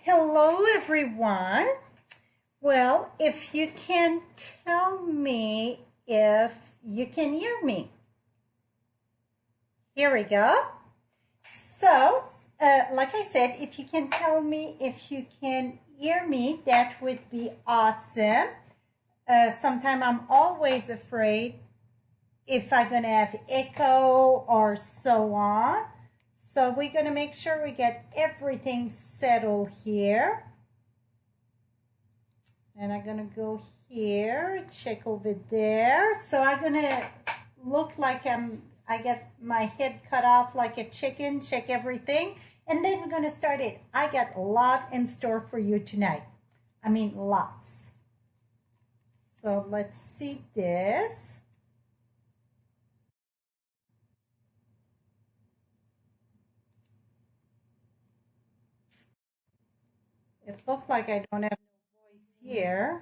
Hello, everyone. Well, if you can tell me if you can hear me. Here we go. So, like I said, if you can tell me if you can hear me, that would be awesome. Sometimes I'm always afraid if I'm going to have echo or so on. So we're going to make sure we get everything settled here. And I'm going to go here, check over there. So I'm going to look like I get my head cut off like a chicken, check everything. And then we're going to start it. I got a lot in store for you tonight. I mean, lots. So let's see this. It looks like I don't have no voice here.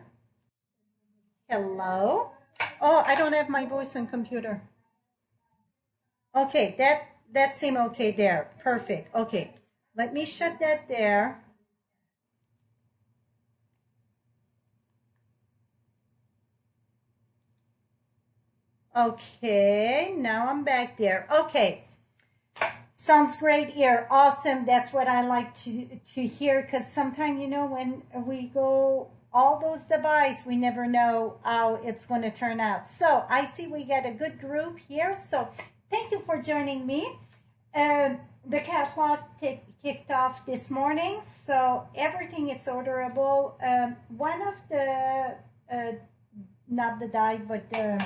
Hello? Oh, I don't have my voice on computer. Okay, that seemed okay there. Perfect. Okay, let me shut that there. Okay, now I'm back there. Okay, sounds great here. Awesome. That's what I like to hear, because sometimes, you know, when we go all those devices, we never know how it's going to turn out. So I see we got a good group here. So thank you for joining me. The catalog kicked off this morning, so everything is orderable. One of the, not the die, but the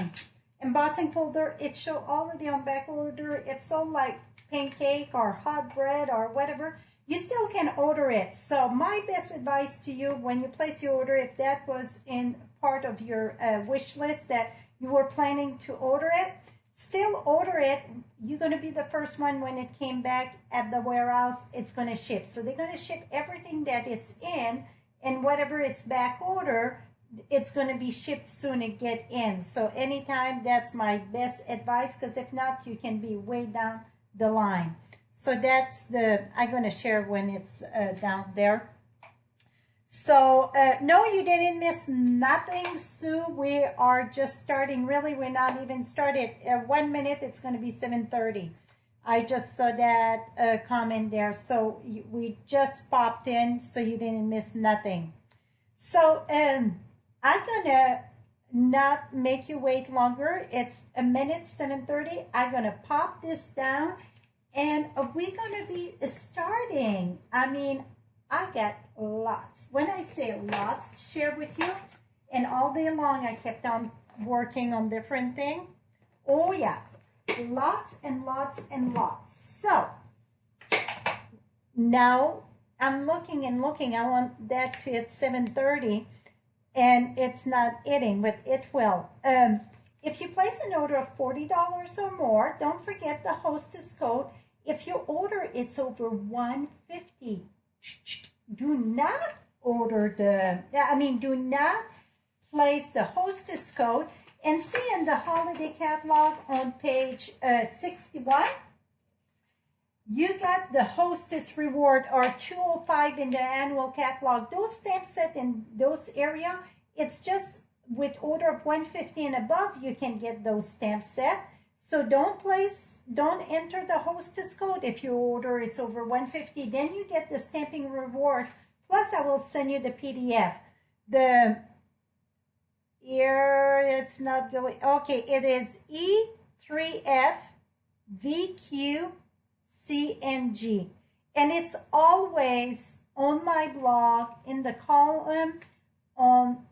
embossing folder, it show already on back order. It's all like pancake or hot bread or whatever. You still can order it. So my best advice to you when you place your order, if that was in part of your wish list that you were planning to order it, still order it. You're going to be the first one when it came back at the warehouse. It's going to ship. So they're going to ship everything that it's in, and whatever it's back order, it's going to be shipped soon and get in. So anytime, that's my best advice, because if not, you can be way down the line. So that's I'm going to share when it's down there. So no, you didn't miss nothing, Sue. We are just starting. Really, we're not even started. 1 minute, it's going to be 7:30. I just saw that comment there. So we just popped in, so you didn't miss nothing. So I'm going to not make you wait longer. It's 1 minute, 7:30. I'm going to pop this down, and we're going to be starting. I mean, I got lots. When I say lots to share with you, and all day long I kept on working on different things. Oh yeah, lots and lots and lots. So now I'm looking and looking. I want that to hit 7:30, and it's not hitting, but it will. If you place an order of $40 or more, don't forget the hostess code. If your order it's over $150, do not order do not place the hostess code. And see in the holiday catalog on page 61, you got the hostess reward or 205 in the annual catalog. Those stamp set in those area, it's just with order of 150 and above, you can get those stamp set. So don't enter the hostess code if your order it's over 150. Then you get the stamping rewards. Plus, I will send you the PDF. Here it's not going. Okay, it is E3FVQCNG, and it's always on my blog in the column on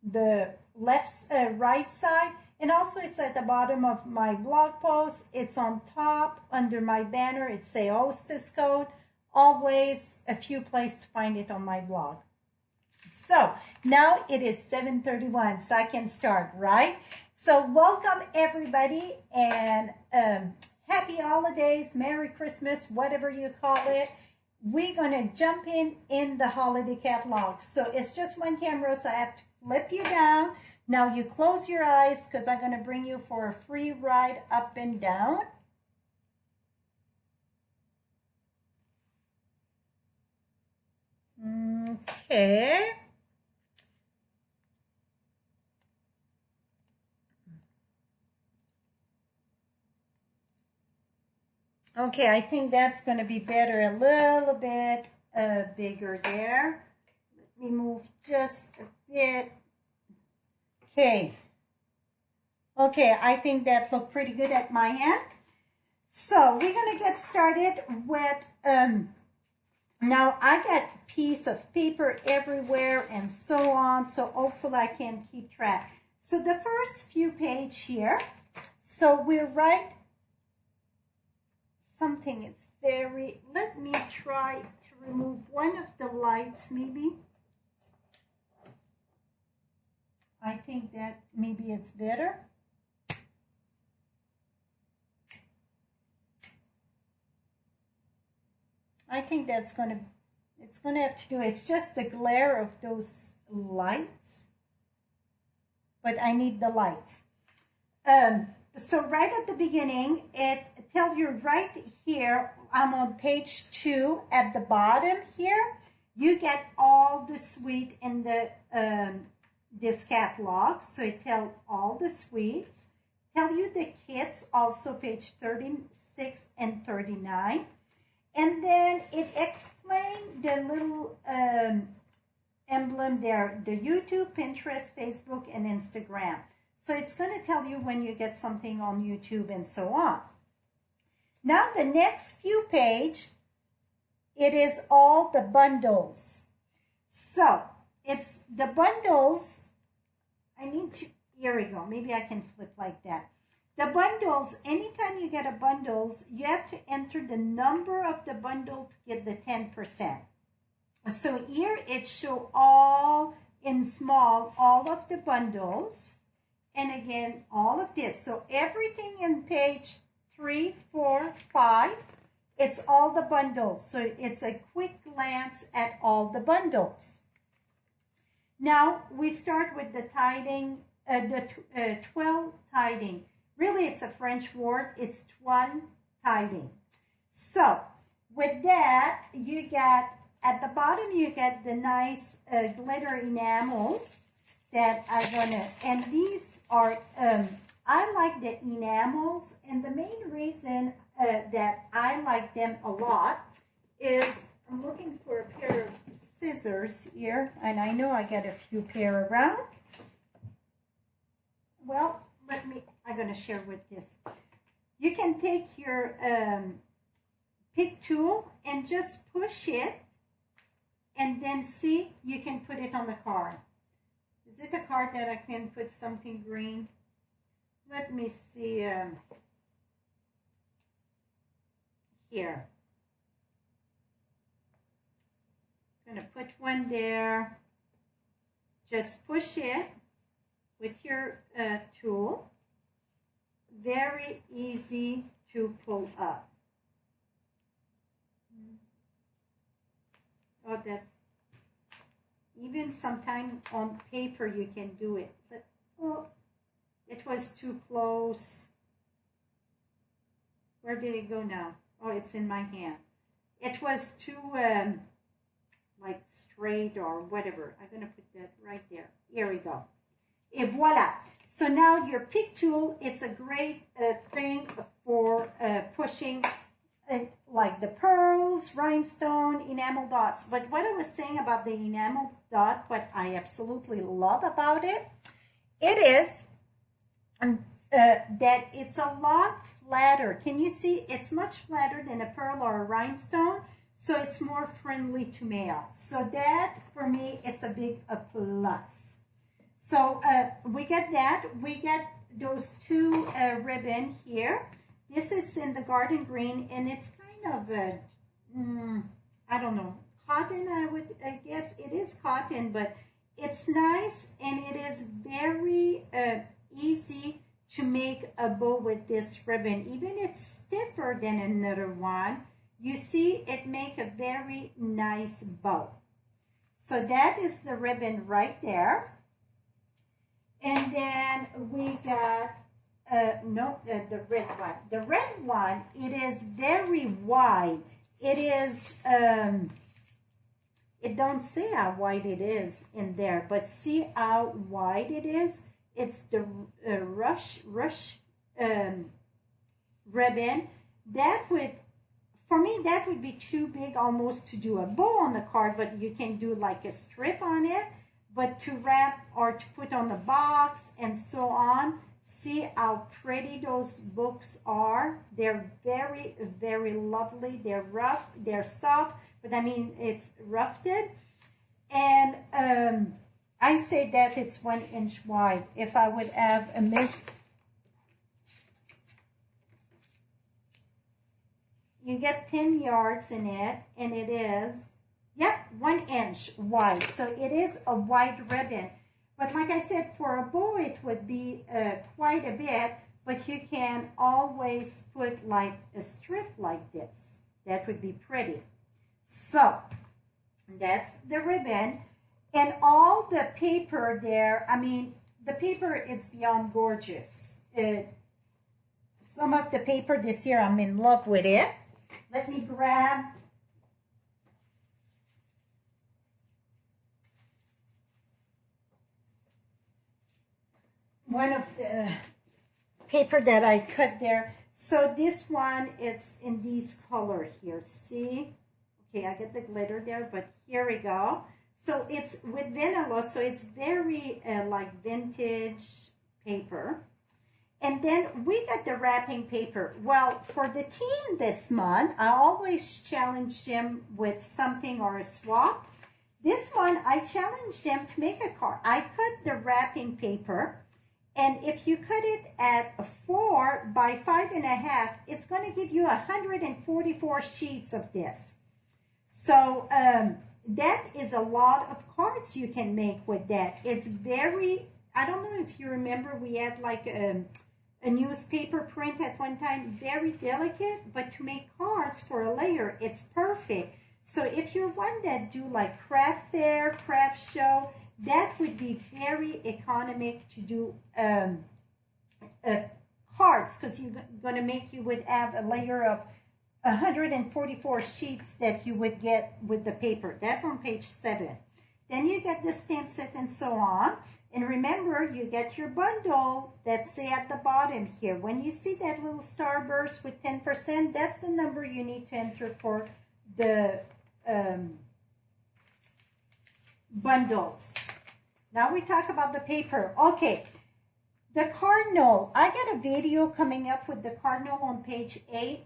the right side. And also it's at the bottom of my blog post. It's on top under my banner. It says hostess code. Always a few places to find it on my blog. So now it is 7:31, so I can start, right? So welcome everybody, and happy holidays, Merry Christmas, whatever you call it. We're going to jump in the holiday catalog. So it's just one camera, so I have to flip you down. Now you close your eyes, because I'm going to bring you for a free ride up and down. Okay. Okay, I think that's going to be better. A little bit bigger there. Let me move just a bit. Okay. Okay, I think that looked pretty good at my hand. So we're going to get started with, now I got piece of paper everywhere and so on. So hopefully I can keep track. So the first few pages here. So we write something. It's very, let me try to remove one of the lights maybe. I think that maybe it's better. I think that's it's gonna have to do, it's just the glare of those lights, but I need the lights. So right at the beginning, it tells you right here, I'm on page 2 at the bottom here, you get all the sweet in the this catalog. So it tells all the sweets, tell you the kits, also page 36 and 39. And then it explains the little emblem there, the YouTube, Pinterest, Facebook, and Instagram. So it's going to tell you when you get something on YouTube and so on. Now the next few pages, it is all the bundles. So it's the bundles. I need to, here we go. Maybe I can flip like that. The bundles, anytime you get a bundles, you have to enter the number of the bundle to get the 10%. So here it shows all in small, all of the bundles. And again, all of this. So everything in page 3, 4, 5, it's all the bundles. So it's a quick glance at all the bundles. Now we start with the tiding, the 12 tiding. Really, it's a French word. It's 12 tiding. So with that, you get, at the bottom, you get the nice glitter enamel that I'm going to, and these are, I like the enamels, and the main reason that I like them a lot is I'm looking for a pair of scissors here, and I know I got a few pair around. Well, let me, I'm going to share with this. You can take your pick tool and just push it, and then see, you can put it on the card. Is it a card that I can put something green? Let me see here. I'm going to put one there. Just push it with your tool. Very easy to pull up. Oh, that's, even sometime on paper you can do it. But, oh, it was too close. Where did it go now? Oh, it's in my hand. It was too, like straight or whatever. I'm going to put that right there. Here we go. Et voila. So now your pick tool, it's a great thing for pushing like the pearls, rhinestone, enamel dots. But what I was saying about the enamel dot, what I absolutely love about it, it is that it's a lot flatter. Can you see? It's much flatter than a pearl or a rhinestone, so it's more friendly to mail. So that, for me, it's a big plus. So we get that. We get those two ribbon here. This is in the garden green, and it's kind of a, I don't know, cotton, I guess it is cotton, but it's nice, and it is very easy to make a bow with this ribbon. Even it's stiffer than another one. You see, it make a very nice bow. So that is the ribbon right there. And then we got, the red one. The red one, it is very wide. It is, It don't say how wide it is in there, but see how wide it is. It's the rush ribbon. That would, for me, that would be too big almost to do a bow on the card, but you can do like a strip on it. But to wrap or to put on the box and so on, see how pretty those books are. They're very, very lovely. They're rough, they're soft, but I mean, it's rufted. And I say that it's 1 inch wide. If I would have a measure, you get 10 yards in it, and it is, yep, 1 inch wide. So it is a wide ribbon. But like I said, for a bow, it would be quite a bit, but you can always put like a strip like this. That would be pretty. So that's the ribbon. And all the paper there, I mean, the paper is beyond gorgeous. Some of the paper this year, I'm in love with it. Let me grab one of the paper that I cut there. So this one, it's in these color here. See? Okay, I get the glitter there, but here we go. So it's with vanilla, so it's very like vintage paper. And then we got the wrapping paper. Well, for the team this month, I always challenge them with something or a swap. This one, I challenged them to make a card. I cut the wrapping paper, and if you cut it at 4 by 5.5, it's going to give you 144 sheets of this. So that is a lot of cards you can make with that. It's very, I don't know if you remember, we had like a newspaper print at one time, very delicate, but to make cards for a layer, it's perfect. So if you're one that do like craft fair, craft show, that would be very economic to do cards, because you're going to make, you would have a layer of 144 sheets that you would get with the paper. That's on page 7. Then you get the stamp set and so on. And remember, you get your bundle that's say at the bottom here. When you see that little starburst with 10%, that's the number you need to enter for the bundles. Now we talk about the paper. Okay, the cardinal. I got a video coming up with the cardinal on page 8.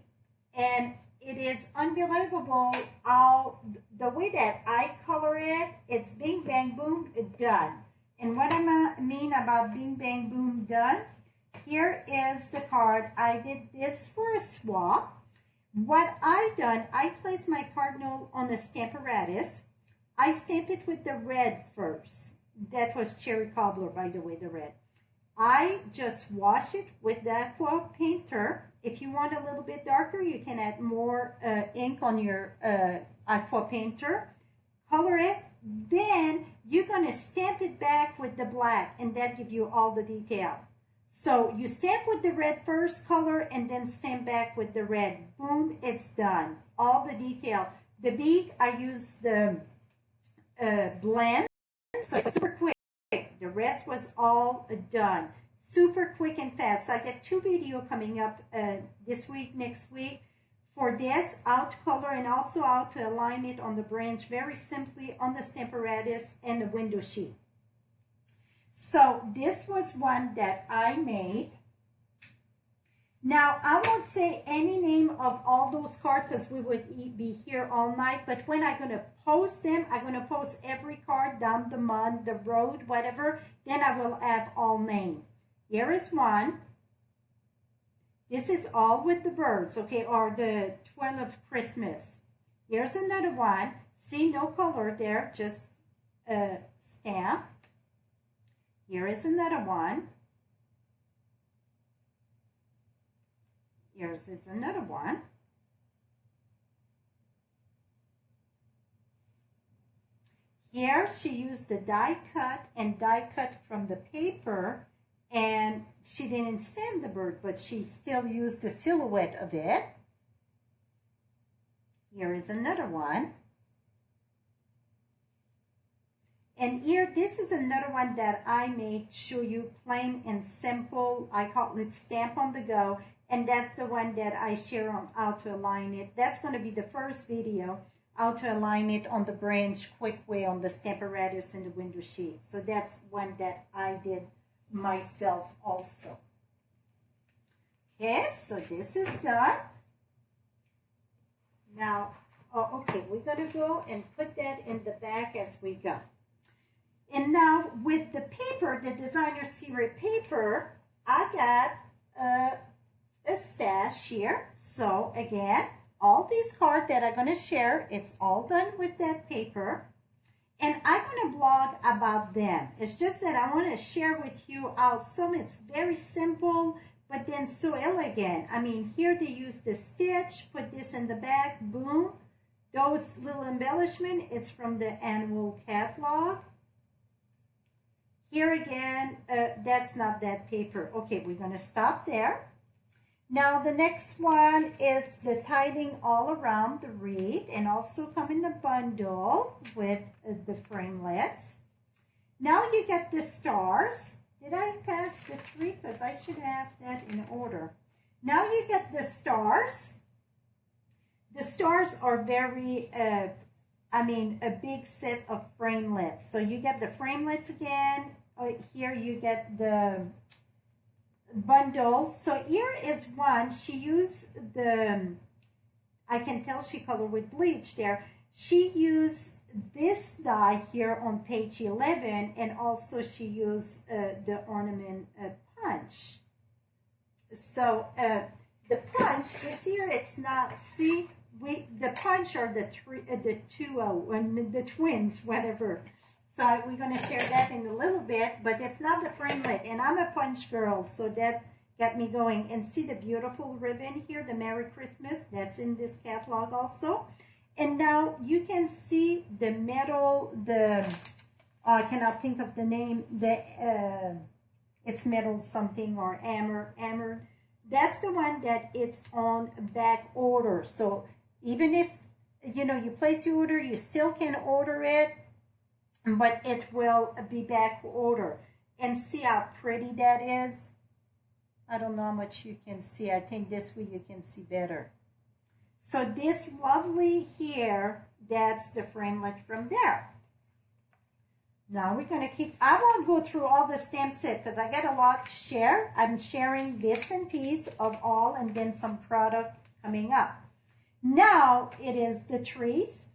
And it is unbelievable how the way that I color it, it's bing, bang, boom, done. And what I mean about bing, bang, boom, done, here is the card. I did this for a swap. What I done, I placed my cardinal on a Stamparatus. I stamp it with the red first. That was Cherry Cobbler, by the way, the red. I just wash it with the aqua painter. If you want a little bit darker, you can add more ink on your aqua painter. Color it. Then you're going to stamp it back with the black, and that gives you all the detail. So you stamp with the red first, color, and then stamp back with the red. Boom, it's done. All the detail. The bead, I use the blend, so it was super quick. The rest was all done. Super quick and fast. So I got 2 videos coming up this week, next week for this, how to color and also how to align it on the branch very simply on the Stamparatus and the window sheet. So this was one that I made. Now, I won't say any name of all those cards because we would be here all night, but when I'm going to post them, I'm going to post every card down the month, the road, whatever, then I will have all names. Here is one. This is all with the birds, okay, or the 12 of Christmas. Here's another one. See, no color there, just stamp. Here is another one. Here's is another one. Here she used the die cut and die cut from the paper, and she didn't stamp the bird, but she still used the silhouette of it. Here is another one. And here, this is another one that I made, show you plain and simple. I call it Stamp on the Go. And that's the one that I share on how to align it. That's going to be the first video, how to align it on the branch quick way on the Stamparatus and the window sheet. So that's one that I did myself also. Okay, so this is done. Now, oh, okay, we're going to go and put that in the back as we go. And now with the paper, the designer series paper, I got a stash here. So again, all these cards that I'm going to share, it's all done with that paper. And I'm going to blog about them. It's just that I want to share with you how some it's very simple, but then so elegant. I mean, here they use the stitch, put this in the back, boom. Those little embellishment, it's from the annual catalog. Here again, that's not that paper. Okay, we're going to stop there. Now the next one is the Tidying All Around the Reed, and also come in a bundle with the framelets. Now you get the stars. Did I pass the 3? Because I should have that in order. Now you get the stars. The stars are very, I mean, a big set of framelets. So you get the framelets again. Here you get the bundle. So here is one. She used the, I can tell she colored with bleach there. She used this die here on page 11, and also she used the ornament punch. So the punch is here. It's not, see, the punch are the twins, whatever. So we're going to share that in a little bit, but it's not the framelit. And I'm a punch girl, so that got me going. And see the beautiful ribbon here, the Merry Christmas, that's in this catalog also. And now you can see the metal, I cannot think of the name, it's metal something or hammer. That's the one that it's on back order. So even if, you know, you place your order, you still can order it, but it will be back order. And see how pretty that is. I don't know how much you can see. I think this way you can see better. So this lovely here, that's the framelit from there. Now we're going to keep, I won't go through all the stamp set because I got a lot to share. I'm sharing bits and pieces of all, and then some product coming up. Now it is the trees.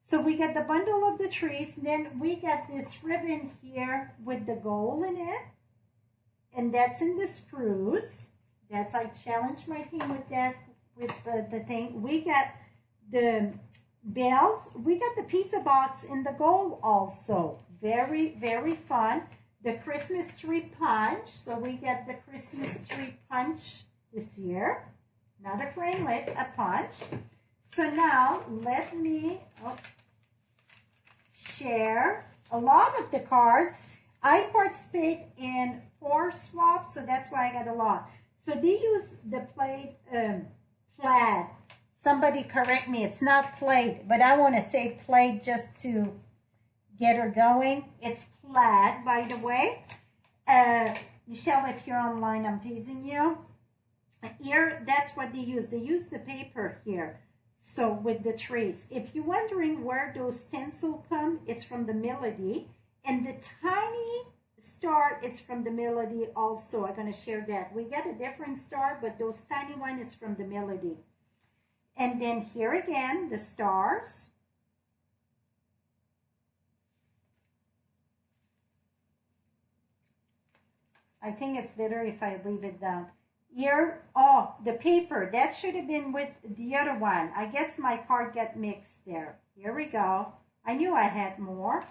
So we got the bundle of the trees. Then we got this ribbon here with the gold in it. And that's in the spruce. That's, I challenged my team with that, with the thing. We got the bells. We got the pizza box in the gold also. Very, very fun. The Christmas tree punch. So we got the Christmas tree punch this year. Not a framelit, a punch. So now let me share a lot of the cards. I participate in 4 swaps, so that's why I got a lot. So they use the plaid. Somebody correct me, it's not plaid, but I want to say plaid just to get her going. It's plaid, by the way. Michelle, if you're online, I'm teasing you. Here, that's what they use. They use the paper here. So with the trees. If you're wondering where those stencils come, it's from the Melody. And the tiny star, it's from the Melody also. I'm going to share that. We got a different star, but those tiny one, it's from the Melody. And then here again, the stars. I think it's better if I leave it down. Here, oh, the paper. That should have been with the other one. I guess my card got mixed there. Here we go. I knew I had more.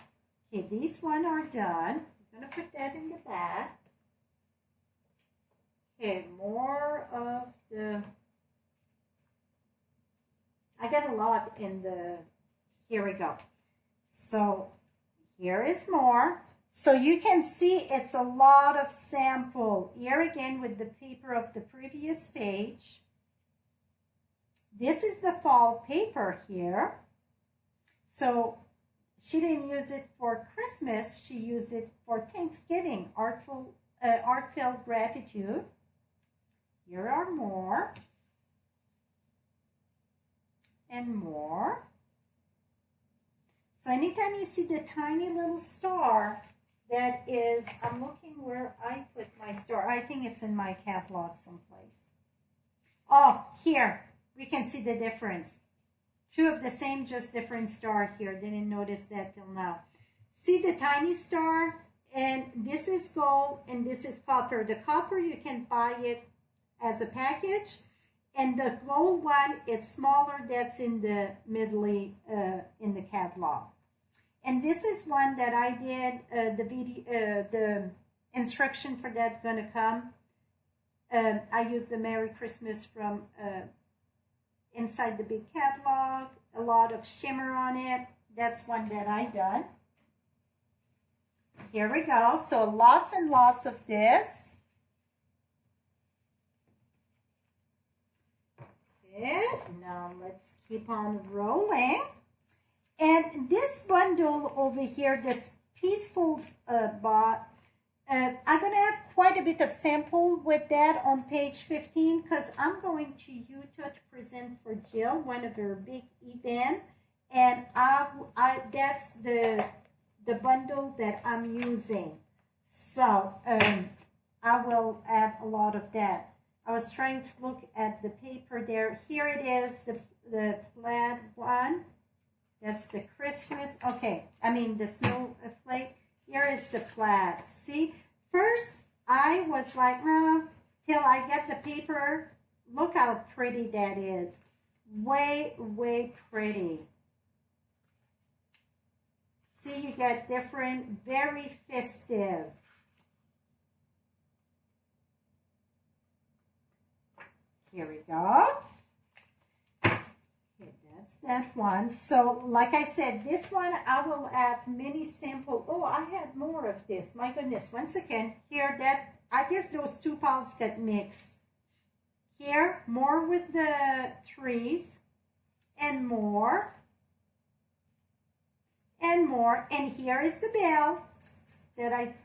Okay, these one are done. I'm going to put that in the back. Okay, more of the... I got a lot in the... Here we go. So, here is more. So you can see it's a lot of sample. Here again with the paper of the previous page. This is the fall paper here. So she didn't use it for Christmas. She used it for Thanksgiving, heartfelt gratitude. Here are more and more. So anytime you see the tiny little star, that is, I'm looking where I put my star. I think it's in my catalog someplace. Oh, here, we can see the difference. Two of the same, just different star here. Didn't notice that till now. See the tiny star? And this is gold and this is copper. The copper, you can buy it as a package. And the gold one, it's smaller. That's in the middle, in the catalog. And this is one that I did, the instruction for that gonna come. I used the Merry Christmas from inside the big catalog, a lot of shimmer on it. That's one that I done. Here we go. So lots and lots of this. Okay, now let's keep on rolling. And this bundle over here, this Peaceful Bot, I'm going to have quite a bit of sample with that on page 15 because I'm going to Utah to present for Jill, one of her big events. And that's the bundle that I'm using. So I will add a lot of that. I was trying to look at the paper there. Here it is, the plaid one. That's the Christmas. Okay, I mean the snowflake. Here is the plaid. See, first I was like, till I get the paper. Look how pretty that is. Way, way pretty. See, you get different, very festive. Here we go. Okay, that's that one. So, like I said, this one I will add many sample. Oh, I had more of this. My goodness. Once again, here that I guess those two piles get mixed. Here, more with the trees, and more, and more. And here is the bell that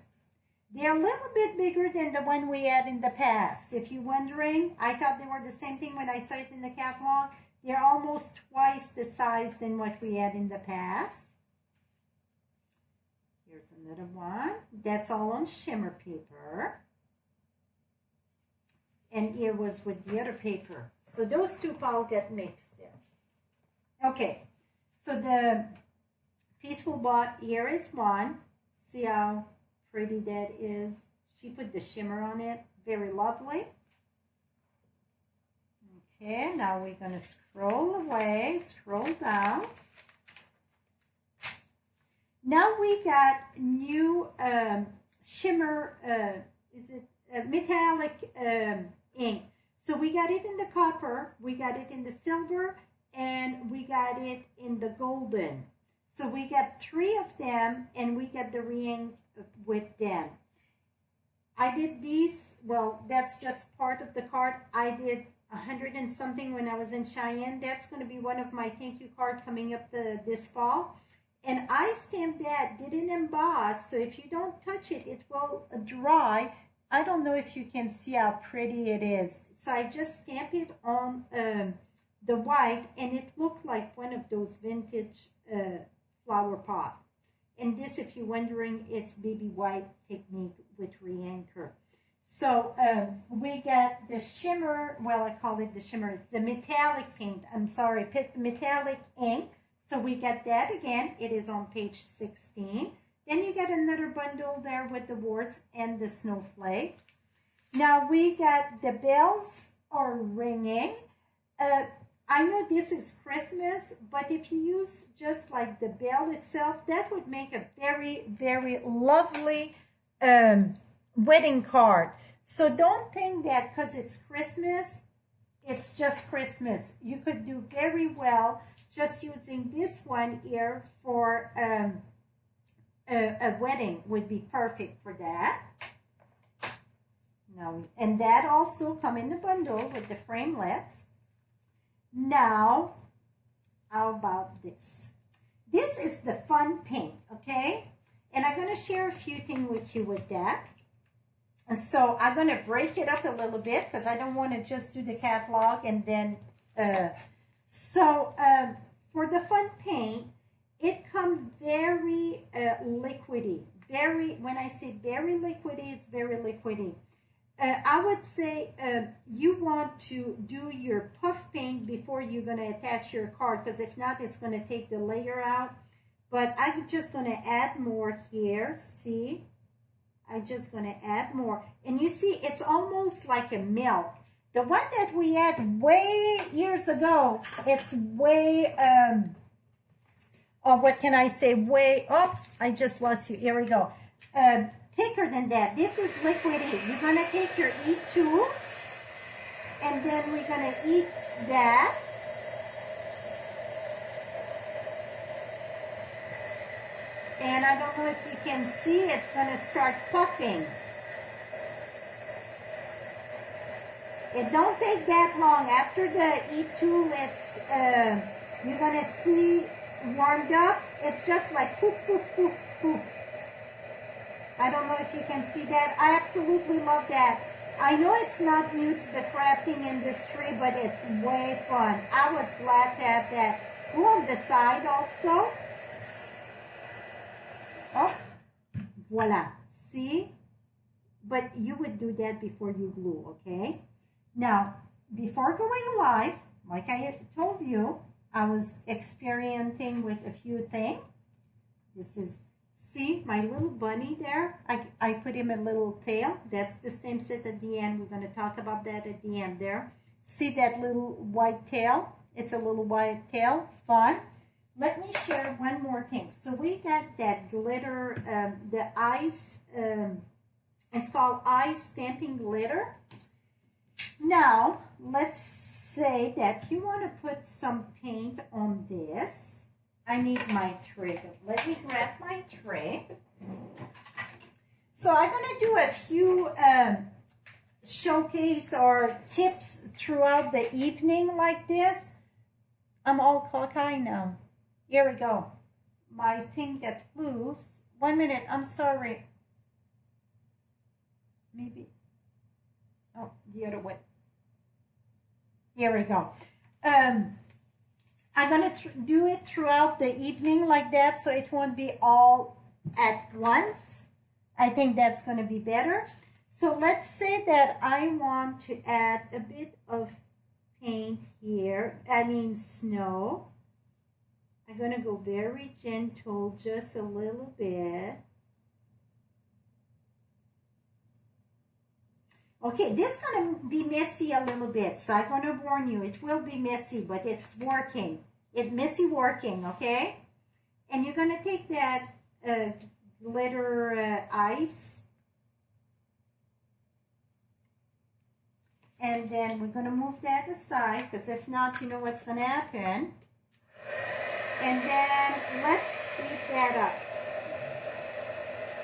they're a little bit bigger than the one we had in the past. If you're wondering, I thought they were the same thing when I saw it in the catalog. They're almost twice the size than what we had in the past. Here's another one. That's all on shimmer paper. And here was with the other paper. So those two piles get mixed there. Okay, so the Peaceful Bot, here is one. See how pretty that is. She put the shimmer on it. Very lovely. Okay, now we're going to scroll away, scroll down. Now we got new shimmer, metallic ink. So we got it in the copper, we got it in the silver, and we got it in the golden. So we got 3 of them, and we got the re-ink with them. I did these, well, that's just part of the card. I did 100 and something when I was in Cheyenne. That's going to be one of my thank you card coming up this fall. And I stamped that, didn't emboss, so if you don't touch it, it will dry. I don't know if you can see how pretty it is. So I just stamped it on the white, and it looked like one of those vintage flower pot. And this, if you're wondering, it's baby white technique with re-anchor. So we got the shimmer, well, I call it the shimmer, the metallic paint, I'm sorry, metallic ink. So we got that again. It is on page 16. Then you get another bundle there with the warts and the snowflake. Now we got the bells are ringing. I know this is Christmas, but if you use just like the bell itself, that would make a very, very lovely wedding card. So don't think that because it's Christmas, it's just Christmas. You could do very well just using this one here for a wedding would be perfect for that. Now, and that also come in the bundle with the framelets. Now, how about this? this is the fun paint, okay? And I'm going to share a few things with you with that. And so I'm going to break it up a little bit because I don't want to just do the catalog and then... for the fun paint, it comes very liquidy. Very, when I say very liquidy, it's very liquidy. I would say you want to do your puff paint before you're going to attach your card, because if not, it's going to take the layer out. But I'm just going to add more here. See? I'm just going to add more. And you see, it's almost like a milk. The one that we had way years ago, it's way, what can I say? Way, oops, I just lost you. Here we go. Thicker than that. This is liquidy. You're going to take your E2, and then we're going to eat that. And I don't know if you can see, it's going to start puffing. It don't take that long. After the E2, it's, you're going to see warmed up. It's just like poof, poof, poof, poof. I don't know if you can see that. I absolutely love that. I know it's not new to the crafting industry, but it's way fun. I was glad to have that. Go on the side also. Oh, voila. See? But you would do that before you glue, okay? Now, before going live, like I told you, I was experimenting with a few things. This is, see my little bunny there? I put him a little tail. That's the stem set at the end. We're going to talk about that at the end there. See that little white tail? It's a little white tail. Fun. Let me share one more thing. So we got that glitter, the ice, it's called ice stamping glitter. Now, let's say that you want to put some paint on this. I need my tray. Let me grab my tray. So I'm going to do a few showcase or tips throughout the evening like this. I'm all cockeyed now. Here we go. My thing that flews. 1 minute. I'm sorry. Maybe. Oh, the other way. Here we go. I'm going to do it throughout the evening like that, so it won't be all at once. I think that's going to be better. So let's say that I want to add a bit of paint here. I mean snow. I'm going to go very gentle, just a little bit. Okay, this is going to be messy a little bit, so I'm going to warn you. It will be messy, but it's working. It's messy working, okay? And you're going to take that glitter ice. And then we're going to move that aside, because if not, you know what's going to happen. And then let's heat that up.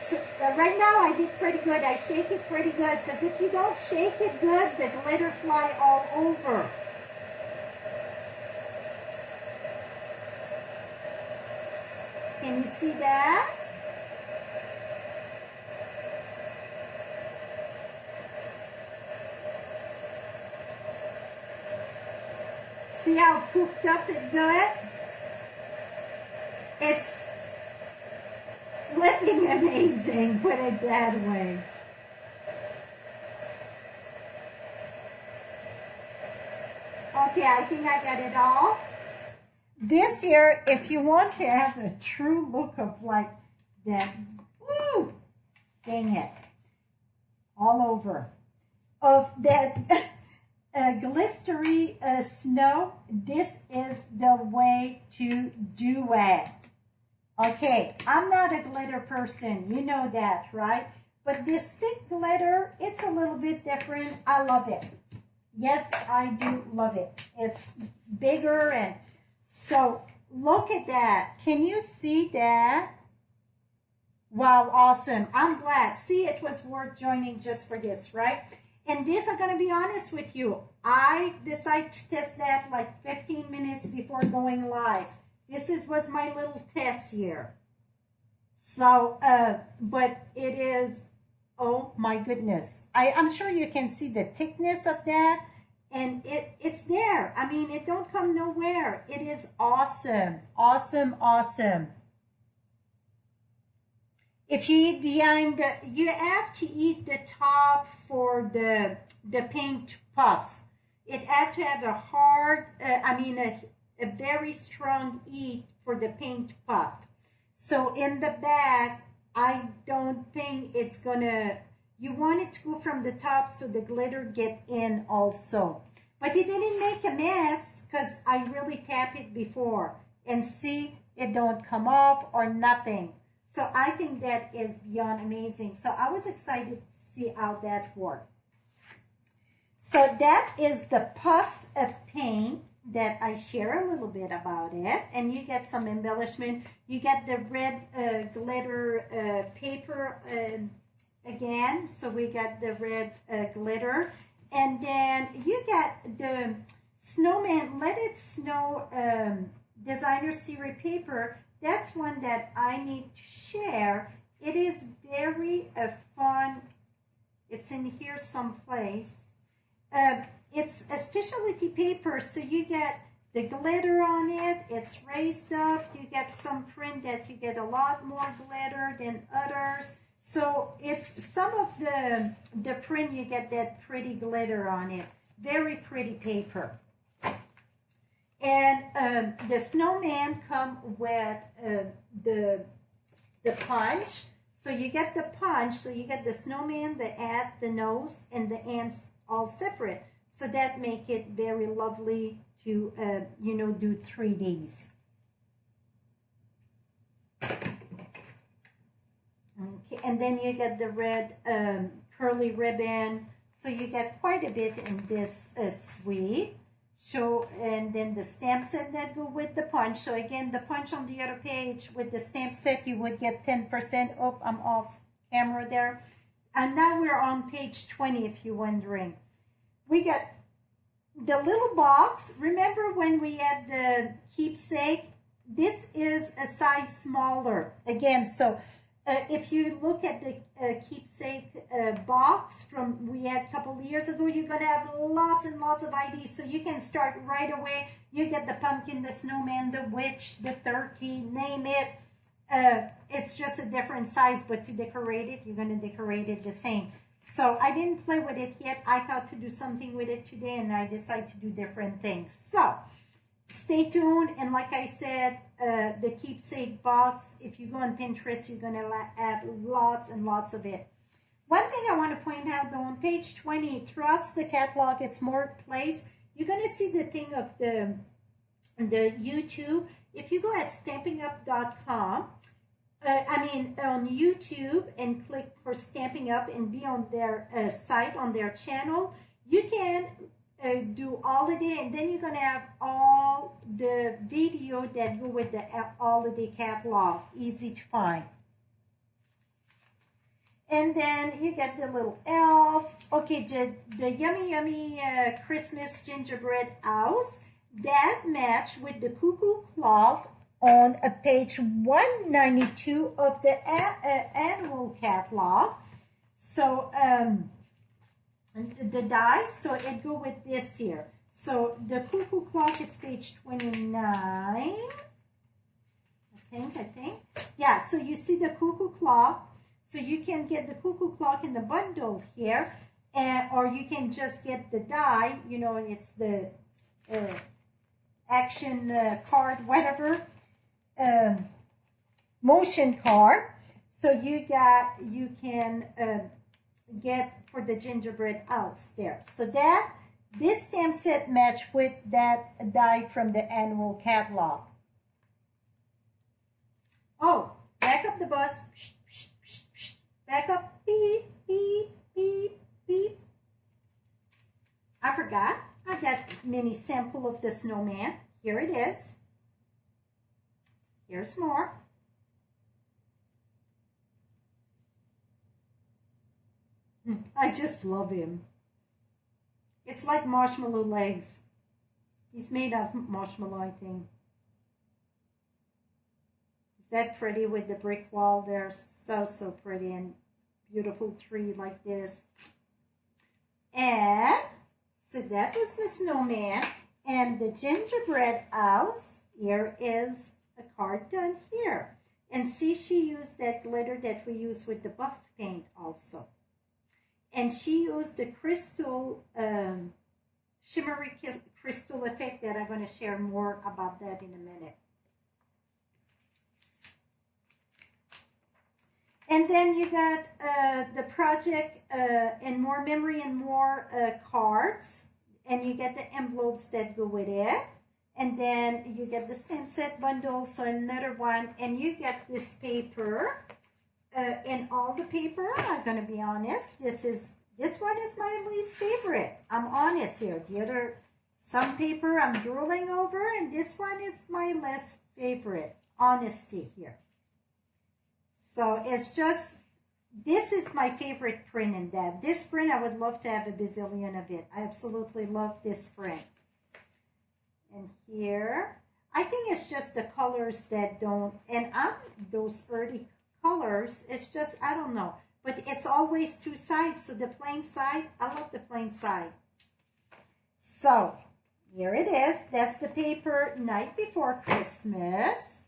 So right now I did pretty good. I shake it pretty good, because if you don't shake it good, the glitter fly all over. Can you see that? See how poofed up it good? It's flipping amazing, put it that way. Okay, I think I got it all. This here, if you want to have a true look of like that, woo, dang it, all over, of that glistery snow, this is the way to do it. Okay, I'm not a glitter person, you know that, right? But this thick glitter, it's a little bit different. I love it. Yes, I do love it. It's bigger, and so look at that. Can you see that? Wow, awesome. I'm glad. See, it was worth joining just for this, right? And this, I'm going to be honest with you, I decided to test that like 15 minutes before going live. was my little test here. So, but it is, oh my goodness. I'm sure you can see the thickness of that. And it's there. I mean, it don't come nowhere. It is awesome. Awesome, awesome. If you eat behind the, you have to eat the top for the paint puff. It have to have a hard, a very strong eat for the paint puff. So in the back, I don't think it's gonna, you want it to go from the top so the glitter get in also. But it didn't make a mess because I really tapped it before. And see, it don't come off or nothing. So I think that is beyond amazing. So I was excited to see how that worked. So that is the puff of paint that I share a little bit about it. And you get some embellishment. You get the red glitter paper again. So we got the red glitter. And then you get the snowman, Let It Snow designer series paper. That's one that I need to share. It is very fun. It's in here someplace. It's a specialty paper, so you get the glitter on it. It's raised up. You get some print that you get a lot more glitter than others. So it's some of the print, you get that pretty glitter on it. Very pretty paper. And the snowman come with the punch. So you get the punch, so you get the snowman, the hat, the nose, and the ants all separate. So that make it very lovely to, do 3Ds. Okay, and then you get the red curly ribbon. So you get quite a bit in this suite. So, and then the stamp set that go with the punch. So again, the punch on the other page with the stamp set, you would get 10%. Oh, I'm off camera there. And now we're on page 20, if you're wondering. We got the little box. Remember when we had the keepsake? This is a size smaller. Again, so if you look at the keepsake box from we had a couple of years ago, you're going to have lots and lots of IDs. So you can start right away. You get the pumpkin, the snowman, the witch, the turkey, name it. It's just a different size, but to decorate it, you're going to decorate it the same. So I didn't play with it yet. I thought to do something with it today, and I decided to do different things. So stay tuned. And like I said, the keepsake box, if you go on Pinterest, you're going to have lots and lots of it. One thing I want to point out, though, on page 20, throughout the catalog, it's more place. You're going to see the thing of the YouTube. If you go at Stampin'Up.com, on YouTube and click for Stampin' Up and be on their site, on their channel, you can do holiday, and then you're going to have all the video that go with the holiday catalog. Easy to find. And then you get the little elf. Okay, the yummy Christmas gingerbread house that match with the Cuckoo Clock on page 192 of the annual catalog. So the dice, so it go with this here. So the Cuckoo Clock, it's page 29. I think. Yeah, so you see the Cuckoo Clock. So you can get the Cuckoo Clock in the bundle here, or you can just get the die. You know, it's the action card, whatever, motion card. So you can get for the gingerbread house there. So that this stamp set match with that die from the annual catalog. Oh, back up the bus. Psh, psh, psh, psh. Back up. Beep, beep, beep, beep. I forgot. I got mini sample of the snowman. Here it is. Here's more. I just love him. It's like marshmallow legs. He's made of marshmallow, I think. Is that pretty with the brick wall? They're so, so pretty, and beautiful tree like this. And so that was the snowman. And the gingerbread house, here is a card done here. And see, she used that glitter that we use with the buff paint also. And she used the crystal, shimmery crystal effect that I'm going to share more about that in a minute. And then you got the project and more memory and more cards. And you get the envelopes that go with it. And then you get the stamp set bundle, so another one. And you get this paper. And all the paper, I'm going to be honest, this one is my least favorite. I'm honest here. The other, some paper I'm drooling over, and this one is my less favorite. Honesty here. So it's just, this is my favorite print in that. This print, I would love to have a bazillion of it. I absolutely love this print. And here, I think it's just the colors that don't, and those early colors, it's just, I don't know. But it's always two sides, so the plain side, I love the plain side. So, here it is. That's the paper Night Before Christmas.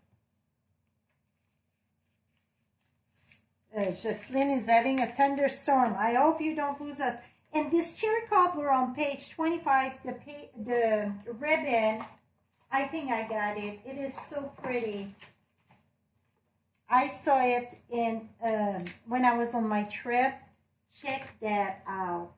Jocelyn is having a thunderstorm. I hope you don't lose us. And this cherry cobbler on page 25, the ribbon, I think I got it. It is so pretty. I saw it in when I was on my trip. Check that out.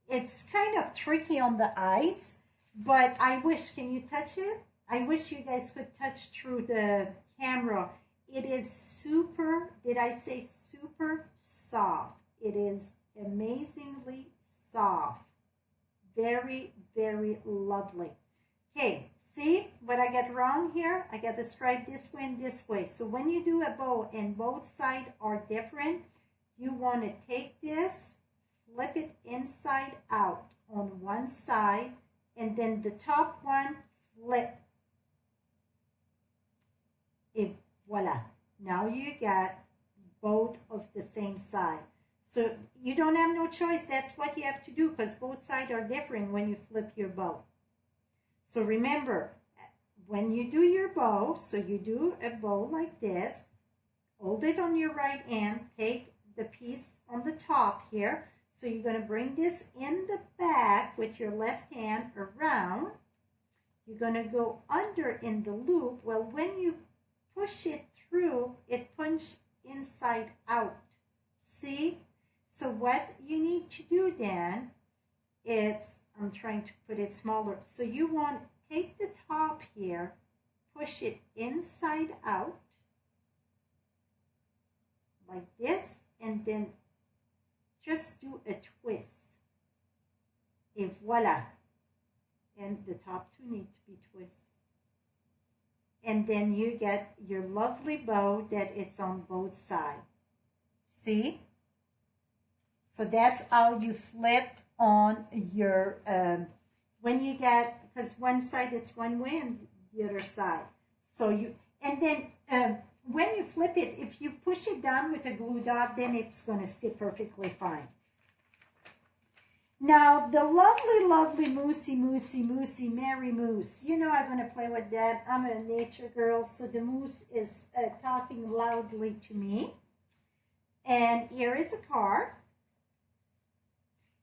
It's kind of tricky on the eyes, but I wish, can you touch it? I wish you guys could touch through the camera. It is super, did I say super soft? It is amazingly soft. Very, very lovely. Okay, see what I get wrong here? I got the stripe this way and this way. So when you do a bow and both sides are different, you want to take this, flip it inside out on one side, and then the top one, flip. Voila. Now you got both of the same side. So you don't have no choice. That's what you have to do because both sides are different when you flip your bow. So remember, when you do your bow, so you do a bow like this, hold it on your right hand, take the piece on the top here. So you're going to bring this in the back with your left hand around. You're going to go under in the loop. Well, when you push it through, it punches inside out. See? So what you need to do then, I'm trying to put it smaller. So you want to take the top here, push it inside out, like this, and then just do a twist. Et voila. And the top two need to be twisted. And then you get your lovely bow that it's on both sides. See? So that's how you flip on your, when you get, because one side it's one way and the other side. So you, and then when you flip it, if you push it down with a glue dot, then it's going to stay perfectly fine. Now, the lovely, lovely Moosey Mary Moose. You know I'm going to play with that. I'm a nature girl, so the moose is talking loudly to me. And here is a card.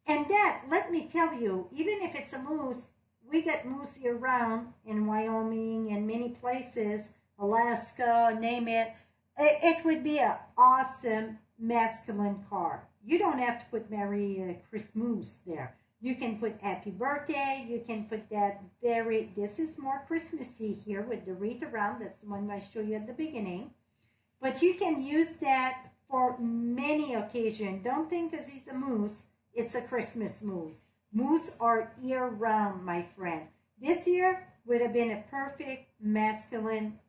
And that, let me tell you, even if it's a moose, we get moose year round in Wyoming and many places, Alaska, name it. It would be an awesome masculine card. You don't have to put Merry Christmas there. You can put Happy Birthday. You can put that this is more Christmassy here with the wreath around. That's the one I showed you at the beginning. But you can use that for many occasions. Don't think because he's a moose, it's a Christmas moose. Moose are year-round, my friend. This year would have been a perfect masculine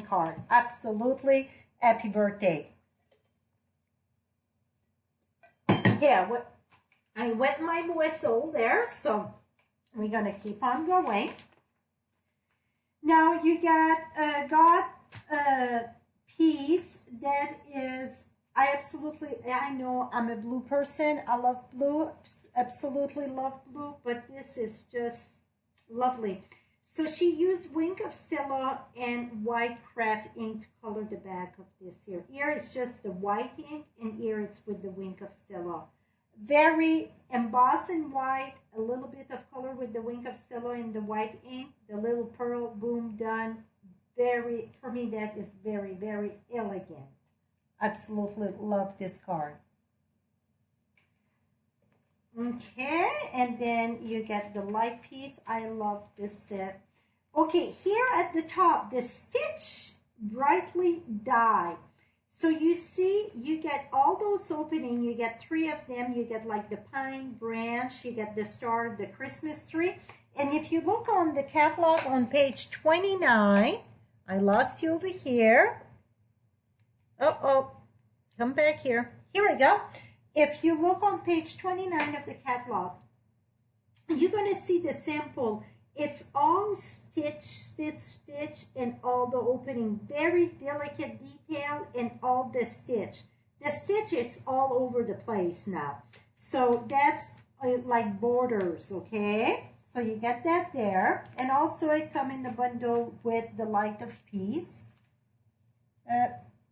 card. Absolutely. Happy birthday. Okay, I wet my whistle there, so we're going to keep on going. Now you got a piece that is, I know I'm a blue person. I love blue, absolutely love blue, but this is just lovely. So she used Wink of Stella and white craft ink to color the back of this here. Here it's just the white ink, and here it's with the Wink of Stella. Very embossed in white, a little bit of color with the Wink of Stella and the white ink, the little pearl, boom, done. Very, for me, that is very, very elegant. Absolutely love this card. Okay, and then you get the light piece. I love this set. Okay, here at the top, the stitch brightly dyed. So you see, you get all those opening. You get 3 of them. You get like the pine branch. You get the star, the Christmas tree. And if you look on the catalog on page 29, I lost you over here. Uh-oh, come back here. Here we go. If you look on page 29 of the catalog, you're going to see the sample. It's all stitch, stitch, stitch, and all the opening. Very delicate detail in all the stitch. The stitch, it's all over the place now. So that's like borders, okay? So you get that there. And also it come in the bundle with the light of peace.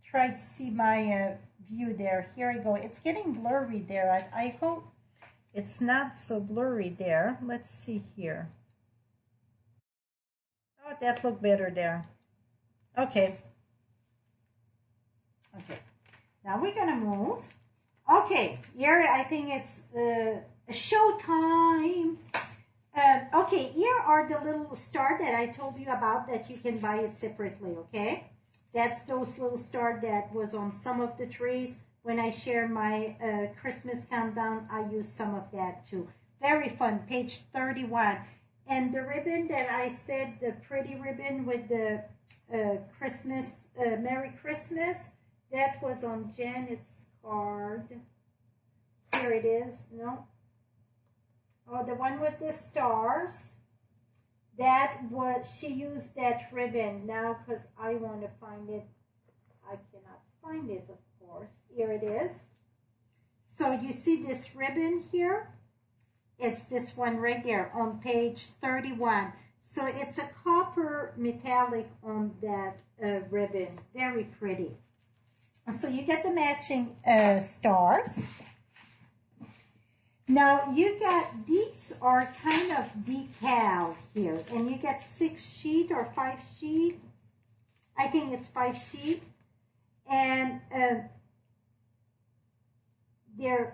Try to see my view there. Here I go. It's getting blurry there. I hope it's not so blurry there. Let's see here. Oh, that looked better there. Okay. Okay. Now we're going to move. Okay. Here I think it's show time. Okay. Here are the little star that I told you about that you can buy it separately. Okay. That's those little stars that was on some of the trees. When I share my Christmas countdown, I use some of that too. Very fun. Page 31. And the ribbon that I said, the pretty ribbon with the Christmas, Merry Christmas, that was on Janet's card. Here it is. No. Oh, the one with the stars. That was, she used that ribbon now because I want to find it. I cannot find it, of course. Here it is. So you see this ribbon here? It's this one right there on page 31. So it's a copper metallic on that ribbon. Very pretty. And so you get the matching stars. Now you got, these are kind of decal here, and you get 6 sheet or 5 sheet. I think it's 5 sheet, and they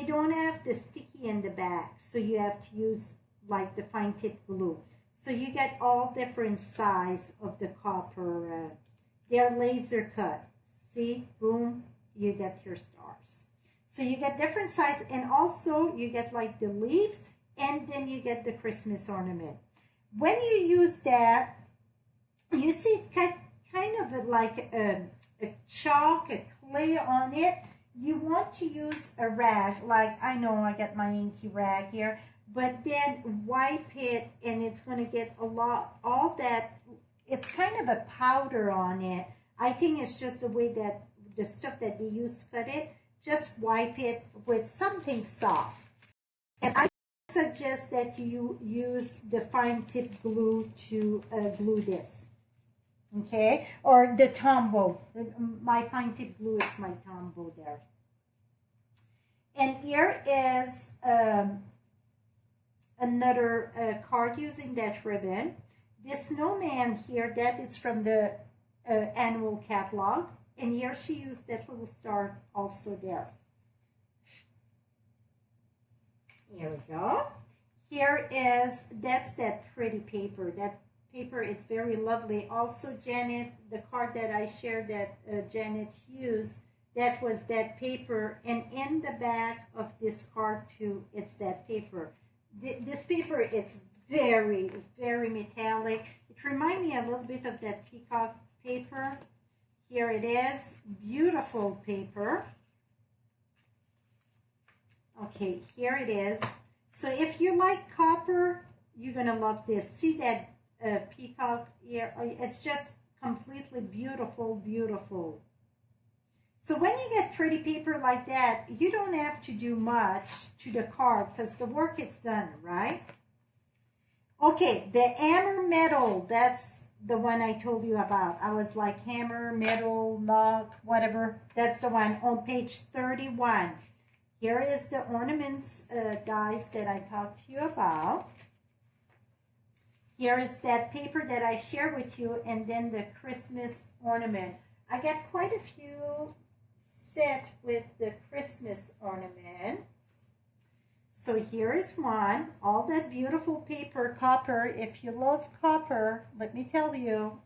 don't have the sticky in the back, so you have to use like the fine tip glue. So you get all different size of the copper. They're laser cut. See, boom, you get your stars. So you get different size, and also you get like the leaves, and then you get the Christmas ornament. When you use that, you see kind of like a chalk, a clay on it. You want to use a rag, like I know I got my inky rag here, but then wipe it, and it's going to get a lot, all that, it's kind of a powder on it. I think it's just the way that the stuff that they use to cut it. Just wipe it with something soft. And I suggest that you use the fine tip glue to glue this. Okay? Or the Tombow. My fine tip glue is my Tombow there. And here is another card using that ribbon. This snowman here, that is from the annual catalog. And here she used that little star also there. Here we go. Here is, that's that pretty paper. That paper, it's very lovely. Also, Janet, the card that I shared that Janet used, that was that paper. And in the back of this card too, it's that paper. This paper, it's very, very metallic. It reminds me a little bit of that peacock paper. Here it is, beautiful paper. Okay, here it is. So if you like copper, you're going to love this. See that peacock here? It's just completely beautiful, beautiful. So when you get pretty paper like that, you don't have to do much to the card because the work is done, right? Okay, the hammer metal, that's the one I told you about. I was like hammer, metal, log, whatever. That's the one on page 31. Here is the ornaments dies that I talked to you about. Here is that paper that I share with you, and then the Christmas ornament. I got quite a few set with the Christmas ornament. So here is one, all that beautiful paper, copper. If you love copper, let me tell you,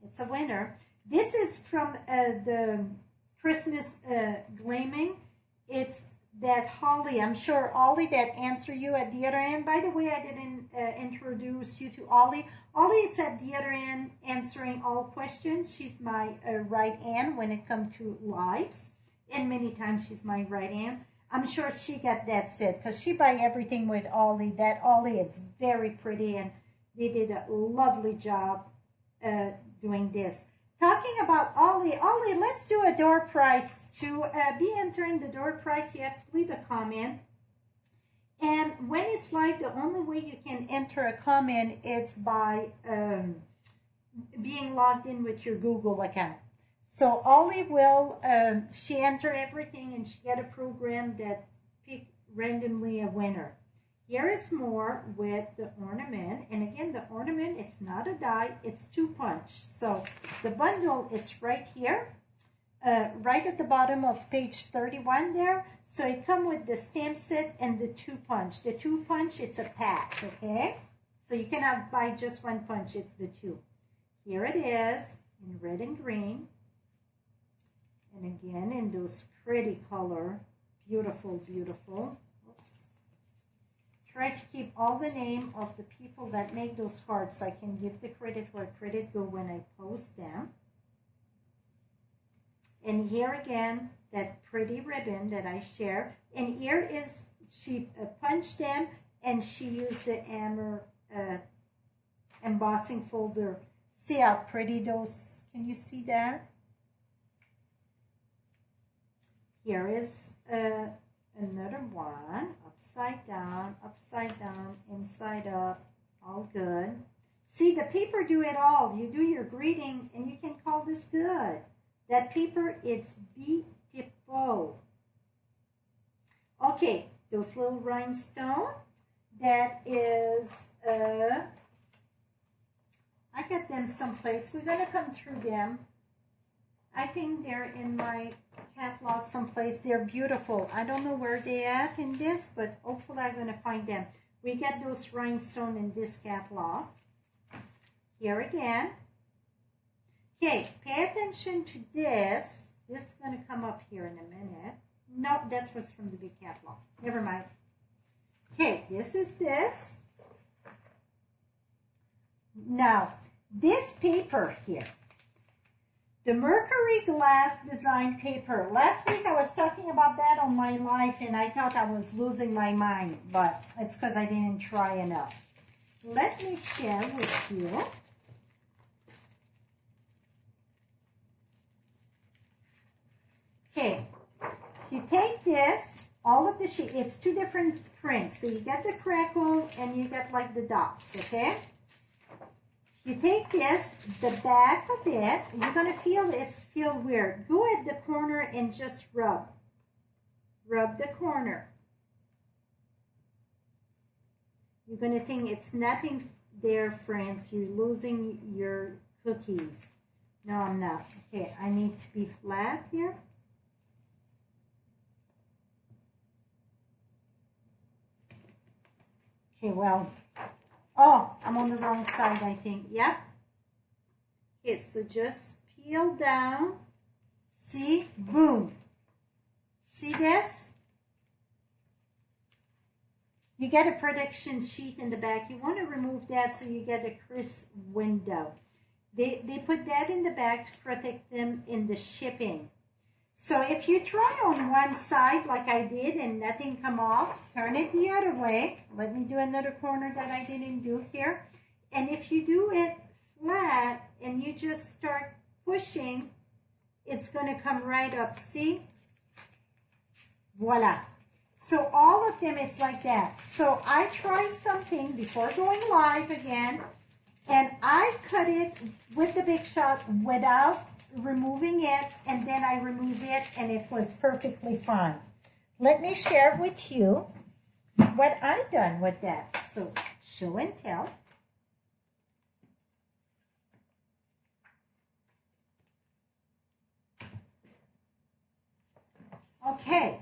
it's a winner. This is from the Christmas gleaming. It's that Holly, I'm sure Ollie that answer you at the other end. By the way, I didn't introduce you to Ollie. Ollie is at the other end answering all questions. She's my right hand when it comes to lives. And many times she's my right hand. I'm sure she got that set because she buy everything with Ollie. That Ollie, it's very pretty, and they did a lovely job doing this. Talking about Ollie, let's do a door prize. To be entering the door prize, you have to leave a comment. And when it's live, the only way you can enter a comment is by being logged in with your Google account. So Ollie will, she enter everything and she get a program that pick randomly a winner. Here it's more with the ornament. And again, the ornament, it's not a die, it's 2 punch. So the bundle, it's right here, right at the bottom of page 31 there. So it comes with the stamp set and the 2 punch. The 2 punch, it's a pack, okay? So you cannot buy just 1 punch, it's the 2. Here it is in red and green. And again, in those pretty color, beautiful, beautiful. Oops. Try to keep all the name of the people that make those cards so I can give the credit where credit go when I post them. And here again, that pretty ribbon that I share. And here is, she punched them and she used the hammer embossing folder. See how pretty those, can you see that? Here is another one, upside down, inside up, all good. See, the paper do it all. You do your greeting and you can call this good. That paper, it's beautiful. Okay, those little rhinestone, that is, I got them someplace. We're going to come through them. I think they're in my catalog someplace. They're beautiful. I don't know where they're at in this, but hopefully I'm going to find them. We get those rhinestones in this catalog. Here again. Okay, pay attention to this. This is going to come up here in a minute. No, that's what's from the big catalog. Never mind. Okay, this is this. Now, this paper here. The Mercury Glass Design Paper. Last week I was talking about that on my live and I thought I was losing my mind, but it's because I didn't try enough. Let me share with you. Okay, you take this, all of the sheet, it's 2 different prints. So you get the crackle and you get like the dots, okay? You take this, the back of it, you're going to feel it's weird. Go at the corner and just rub. Rub the corner. You're going to think it's nothing there, friends. You're losing your cookies. No, I'm not. Okay, I need to be flat here. Okay, well, oh, I'm on the wrong side, I think. Yep. Okay, so just peel down. See? Boom. See this? You get a protection sheet in the back. You want to remove that so you get a crisp window. They put that in the back to protect them in the shipping. So if you try on one side like I did and nothing come off, turn it the other way. Let me do another corner that I didn't do here. And if you do it flat and you just start pushing, it's going to come right up. See? Voila. So all of them, it's like that. So I tried something before going live again, and I cut it with the Big Shot without removing it, and then I removed it, and it was perfectly fine. Let me share with you what I done with that. So show and tell. Okay.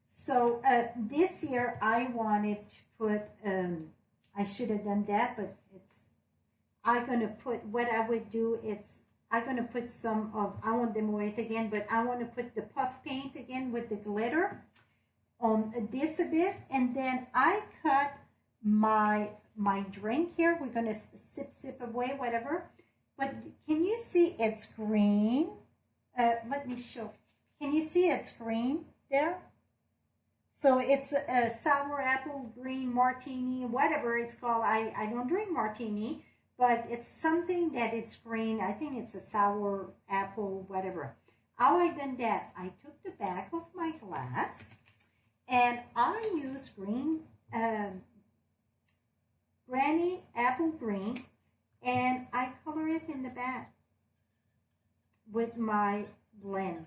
So this year I wanted to put, I should have done that, but I'm going to put, what I would do, I'm going to put some of, I want them white again, but I want to put the puff paint again with the glitter on this a bit. And then I cut my drink here. We're going to sip away, whatever. But can you see it's green? Let me show. Can you see it's green there? So it's a sour apple green martini, whatever it's called. I don't drink martini, but it's something that it's green. I think it's a sour apple, whatever. How I done that? I took the back of my glass and I use green, Granny apple green, and I color it in the back with my blend.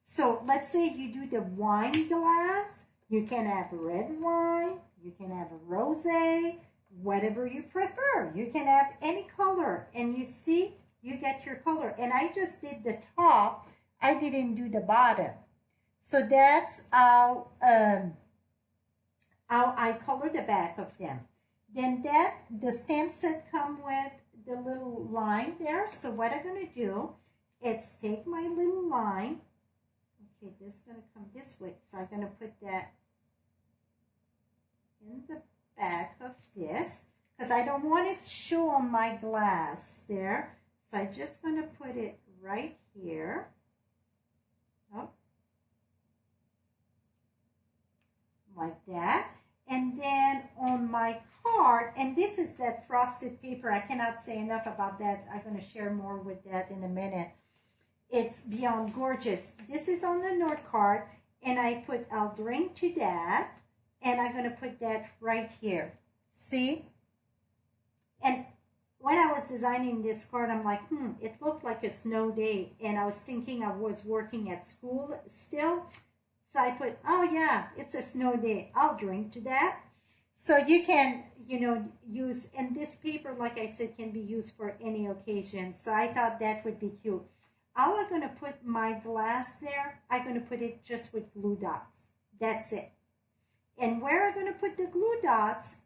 So let's say you do the wine glass, you can have red wine, you can have a rosé, whatever you prefer. You can have any color, and you see, you get your color. And I just did the top, I didn't do the bottom. So that's how I color the back of them. Then the stamp set come with the little line there. So what I'm gonna do, is take my little line. Okay, this is going to come this way. So I'm going to put that in the back of this because I don't want it to show on my glass there. So I'm just going to put it right here. Oh, like that. And then on my card, and this is that frosted paper. I cannot say enough about that. I'm going to share more with that in a minute. It's beyond gorgeous. This is on the note card, and I put I'll drink to that, and I'm going to put that right here. See? And when I was designing this card, I'm like, it looked like a snow day, and I was thinking I was working at school still. So I put, oh yeah, it's a snow day. I'll drink to that. So you can, use, and this paper, like I said, can be used for any occasion. So I thought that would be cute. How I'm going to put my glass there, I'm going to put it just with glue dots. That's it. And where I'm going to put the glue dots,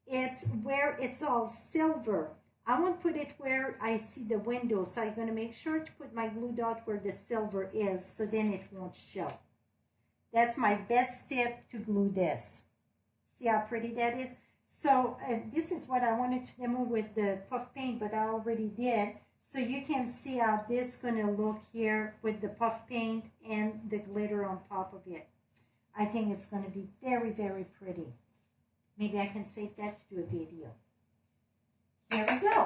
it's where it's all silver. I won't put it where I see the window, so I'm going to make sure to put my glue dot where the silver is, so then it won't show. That's my best tip to glue this. See how pretty that is? So this is what I wanted to demo with the puff paint, but I already did. So you can see how this is going to look here with the puff paint and the glitter on top of it. I think it's going to be very, very pretty. Maybe I can save that to do a video. Here we go.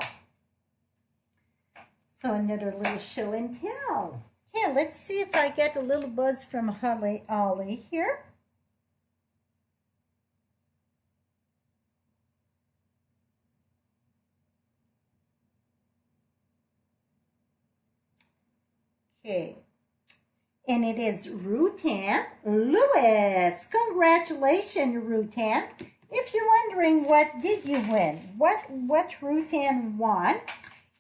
So another little show and tell. Yeah, let's see if I get a little buzz from Ollie here. Okay, and it is Rutan Lewis. Congratulations, Rutan. If you're wondering what did you win, what Rutan won,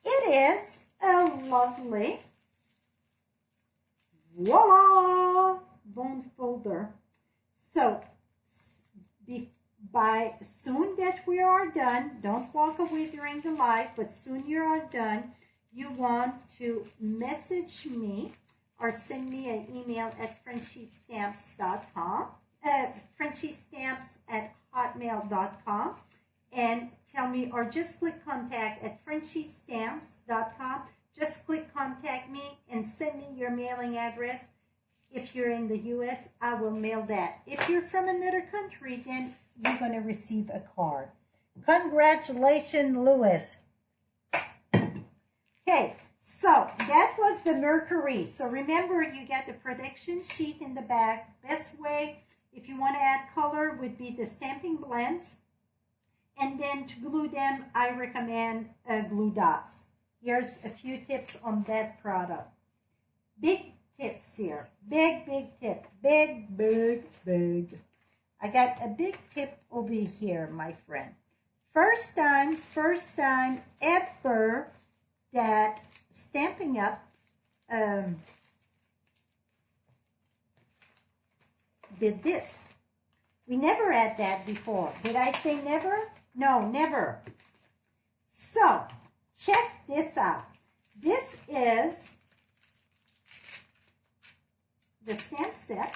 it is a lovely, voila, bond folder. So by soon that we are done, don't walk away during the live, but soon you are done, you want to message me or send me an email at frenchiestamps.com, frenchiestamps@hotmail.com, and tell me, or just click contact at frenchiestamps.com just click contact me and send me your mailing address. If you're in the US, I will mail that. If you're from another country, then you're going to receive a card. Congratulations, Louis. Okay, so that was the Mercury. So remember, you get the production sheet in the back. Best way, if you want to add color, would be the stamping blends. And then to glue them, I recommend glue dots. Here's a few tips on that product. Big tips here. Big tip. Big. I got a big tip over here, my friend. First time ever that Stampin' Up did this. We never had that before. Did I say never? No, never. So, check this out. This is the stamp set.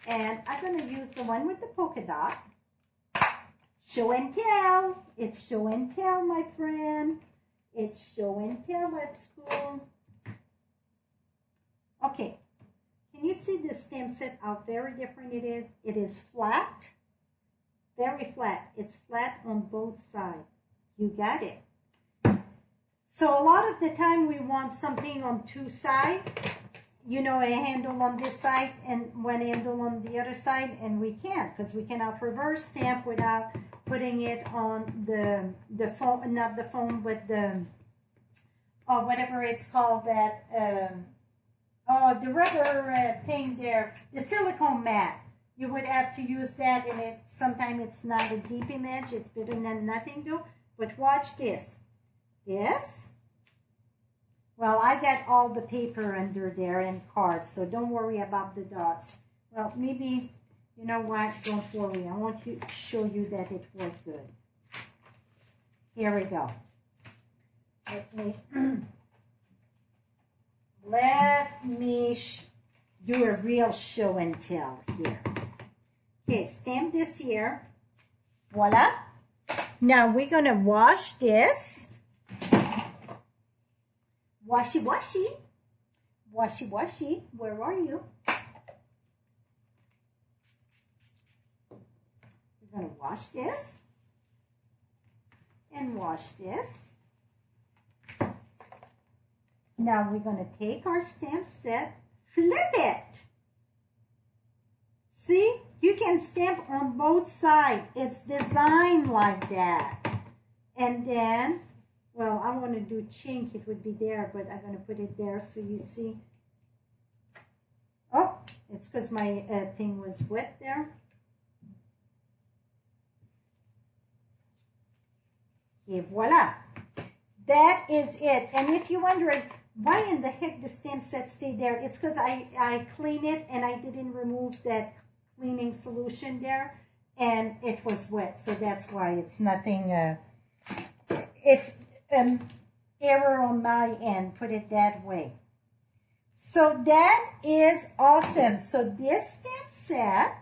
And I'm going to use the one with the polka dot. Show and tell. It's show and tell, my friend. It's show and tell at school. Okay. Can you see this stamp set, how very different it is? It is flat. Very flat. It's flat on both sides. You got it. So a lot of the time we want something on two sides. You know, a handle on this side and one handle on the other side, and we can't because we cannot reverse stamp without putting it on the foam, not the foam, but the, oh, whatever it's called, that, oh, the rubber thing there, the silicone mat. You would have to use that, and sometimes it's not a deep image. It's better than nothing though. But watch this. This. Well, I got all the paper under there and cards, so don't worry about the dots. Well, maybe, you know what, don't worry. I want to show you that it worked good. Here we go. Let me do a real show and tell here. Okay, stamp this here. Voila. Now we're going to wash this. Washy, washy. Washy, washy. Where are you? We're going to wash this. And wash this. Now we're going to take our stamp set, flip it. See? You can stamp on both sides. It's designed like that. And then, well, I want to do chink. It would be there, but I'm going to put it there so you see. Oh, it's because my thing was wet there. Et voila. That is it. And if you're wondering, why in the heck the stamp set stayed there? It's because I cleaned it and I didn't remove that cleaning solution there. And it was wet. So that's why it's nothing. It's an error on my end. Put it that way. So that is awesome. So this stamp set.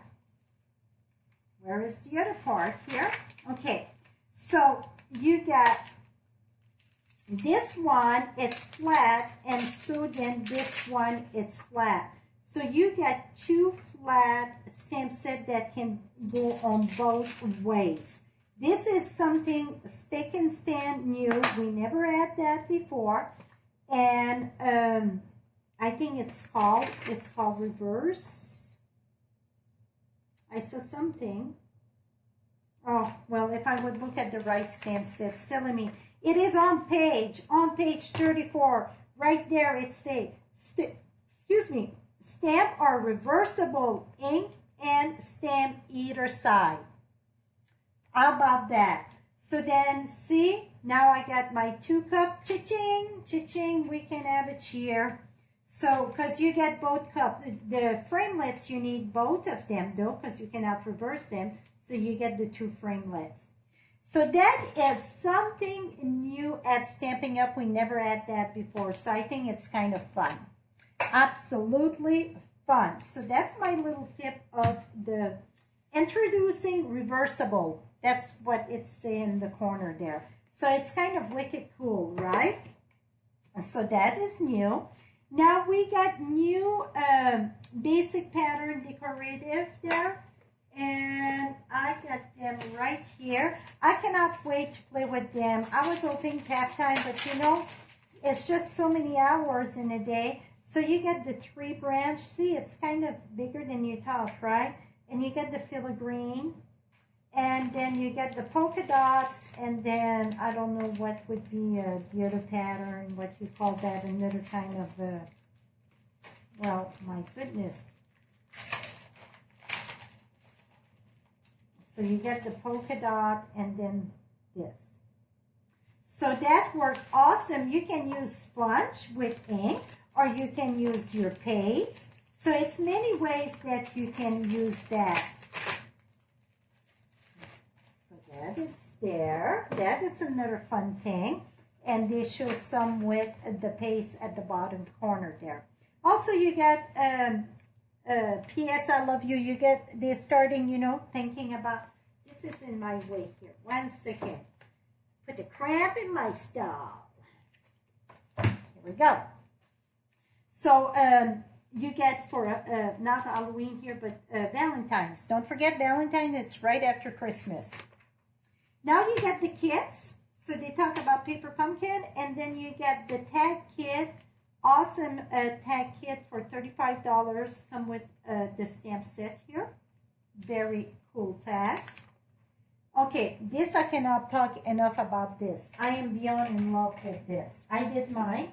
Where is the other part here? Okay. So you got this one, it's flat, and so then this one, it's flat. So you got two flat stamp set that can go on both ways. This is something spick and span new. We never had that before. And I think it's called reverse. I saw something. Oh, well, if I would look at the right stamp set, silly me. It is on page 34, right there it states, excuse me, stamp or reversible ink and stamp either side. How about that? So then, see, now I got my 2 cup, cha-ching, cha-ching, we can have a cheer. So, because you get both cups, the framelets, you need both of them though, because you cannot reverse them. So you get the 2 framelets. So that is something new at Stampin' Up. We never had that before. So I think it's kind of fun. Absolutely fun. So that's my little tip of the introducing reversible. That's what it's in the corner there. So it's kind of wicked cool, right? So that is new. Now we got new basic pattern decorative there. And I got them right here. I cannot wait to play with them. I was hoping to have time, but you know, it's just so many hours in a day. So you get the tree branch. See, it's kind of bigger than you thought, right? And you get the filigree. And then you get the polka dots. And then, I don't know what would be the other pattern, what you call that, another kind of, well, my goodness. So you get the polka dot and then this. So that worked awesome. You can use sponge with ink or you can use your paste. So it's many ways that you can use that. So that is there. That is another fun thing. And they show some with the paste at the bottom corner there. Also you get P.S. I love you. You get they're starting, you know, thinking about, this is in my way here. 1 second. Put a cramp in my stall. Here we go. So you get for, not Halloween here, but Valentine's. Don't forget Valentine, it's right after Christmas. Now you get the kits. So they talk about paper pumpkin, and then you get the tag kit. Awesome tag kit for $35. Come with the stamp set here. Very cool tags. Okay, this I cannot talk enough about this. I am beyond in love with this. I did mine.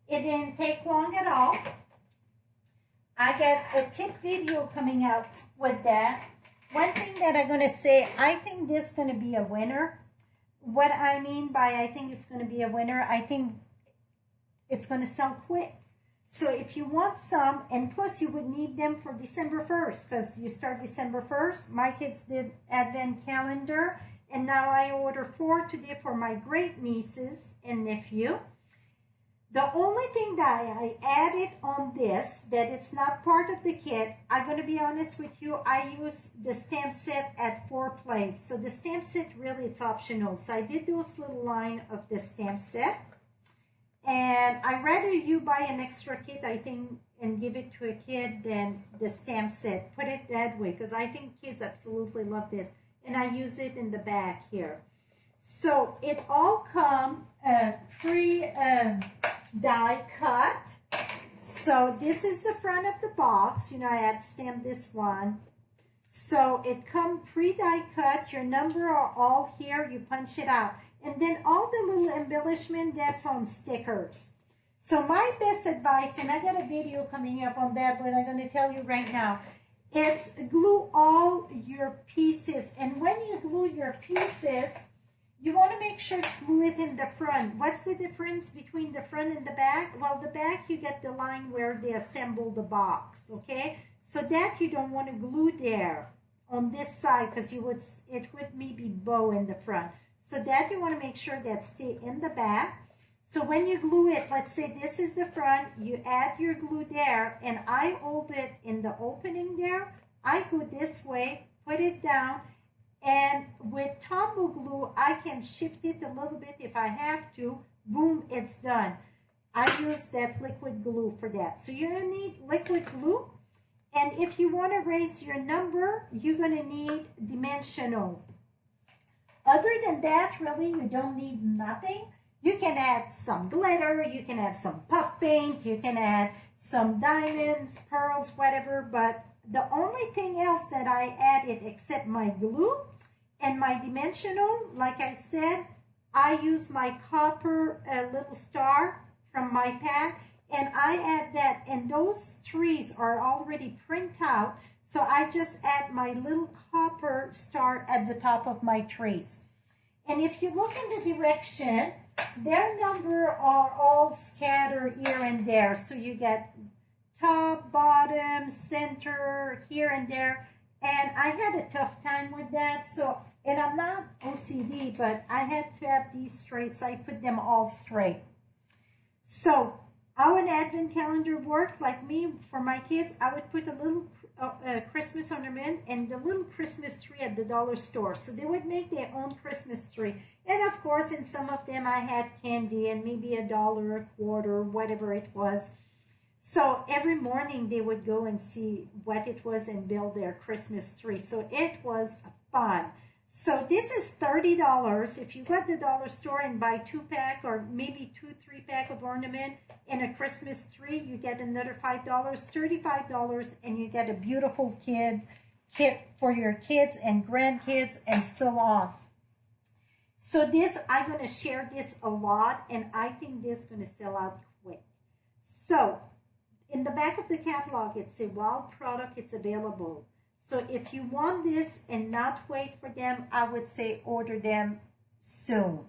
It didn't take long at all. I got a tip video coming out with that. One thing that I'm going to say, I think this is going to be a winner. What I mean by I think it's going to be a winner, I think it's going to sell quick. So if you want some, and plus you would need them for December 1st, because you start December 1st. My kids did advent calendar, and now I order 4 today for my great nieces and nephew. The only thing that I added on this, that it's not part of the kit, I'm going to be honest with you, I use the stamp set at 4 plates. So the stamp set, really, it's optional. So I did those little line of the stamp set. And I'd rather you buy an extra kit, I think, and give it to a kid than the stamp set. Put it that way, because I think kids absolutely love this. And I use it in the back here. So it all comes pre-die cut. So this is the front of the box. You know, I had stamped this one. So it comes pre-die cut. Your number are all here. You punch it out. And then all the little embellishment, that's on stickers. So my best advice, and I got a video coming up on that, but I'm going to tell you right now, it's glue all your pieces. And when you glue your pieces, you want to make sure to glue it in the front. What's the difference between the front and the back? Well, the back, you get the line where they assemble the box, okay? So that you don't want to glue there on this side, because it would maybe bow in the front. So that you want to make sure that stay in the back. So when you glue it, let's say this is the front, you add your glue there, and I hold it in the opening there. I go this way, put it down, and with Tombow glue, I can shift it a little bit if I have to. Boom, it's done. I use that liquid glue for that. So you're going to need liquid glue. And if you want to raise your number, you're going to need dimensional. Other than that, really, you don't need nothing. You can add some glitter, you can add some puff paint, you can add some diamonds, pearls, whatever. But the only thing else that I added except my glue and my dimensional, like I said, I use my copper little star from my pack, and I add that. And those trees are already printed out. So I just add my little copper star at the top of my trees. And if you look in the direction, their number are all scattered here and there. So you get top, bottom, center, here and there. And I had a tough time with that. So, and I'm not OCD, but I had to have these straight. So I put them all straight. So how an advent calendar worked, like me, for my kids, I would put a little Christmas ornament and the little Christmas tree at the dollar store. So they would make their own Christmas tree. And of course, in some of them I had candy and maybe $1, a quarter, whatever it was. So every morning they would go and see what it was and build their Christmas tree. So it was fun. So this is $30. If you go at the dollar store and buy 2-pack or maybe 2-3-pack of ornament and a Christmas tree, you get another $5, $35, and you get a beautiful kit for your kids and grandkids and so on. So this, I'm going to share this a lot, and I think this is going to sell out quick. So in the back of the catalog, it's a wild product. It's available. So if you want this and not wait for them, I would say order them soon.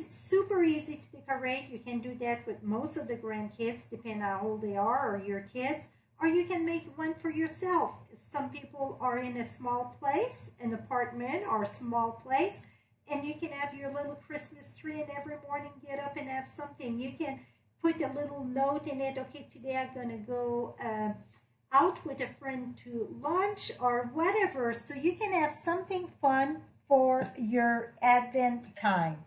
Super easy to decorate. You can do that with most of the grandkids, depending on how old they are, or your kids. Or you can make one for yourself. Some people are in a small place, an apartment or a small place, and you can have your little Christmas tree and every morning get up and have something. You can put a little note in it. Okay, today I'm going to go out with a friend to lunch or whatever. So you can have something fun for your Advent time.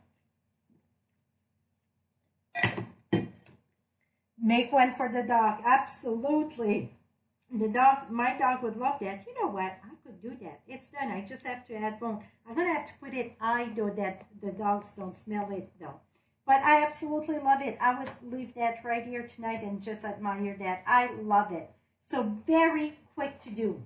Make one for the dog. Absolutely. My dog would love that. You know what? I could do that. It's done. I just have to add bone. I'm going to have to put it though that the dogs don't smell it though. But I absolutely love it. I would leave that right here tonight and just admire that. I love it. So very quick to do.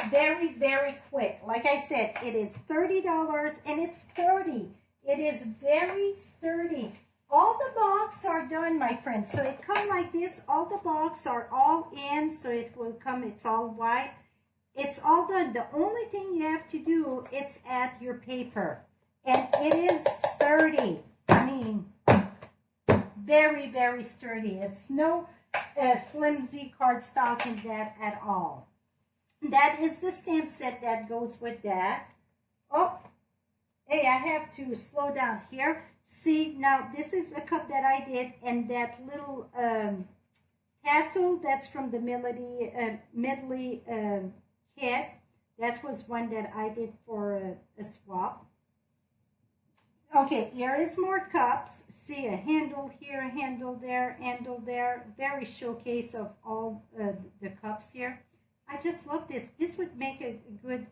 Very, very quick. Like I said, it is $30 and it's sturdy. It is very sturdy. All the box are done, my friends. So it comes like this. All the box are all in. So it will come, it's all white. It's all done. The only thing you have to do is add your paper. And it is sturdy. I mean, very, very sturdy. It's no flimsy cardstock in that at all. That is the stamp set that goes with that. Oh, hey, I have to slow down here. See, now this is a cup that I did, and that little tassel, that's from the Medley kit. That was one that I did for a swap. Okay, here is more cups. See, a handle here, a handle there. Very showcase of all the cups here. I just love this. This would make a good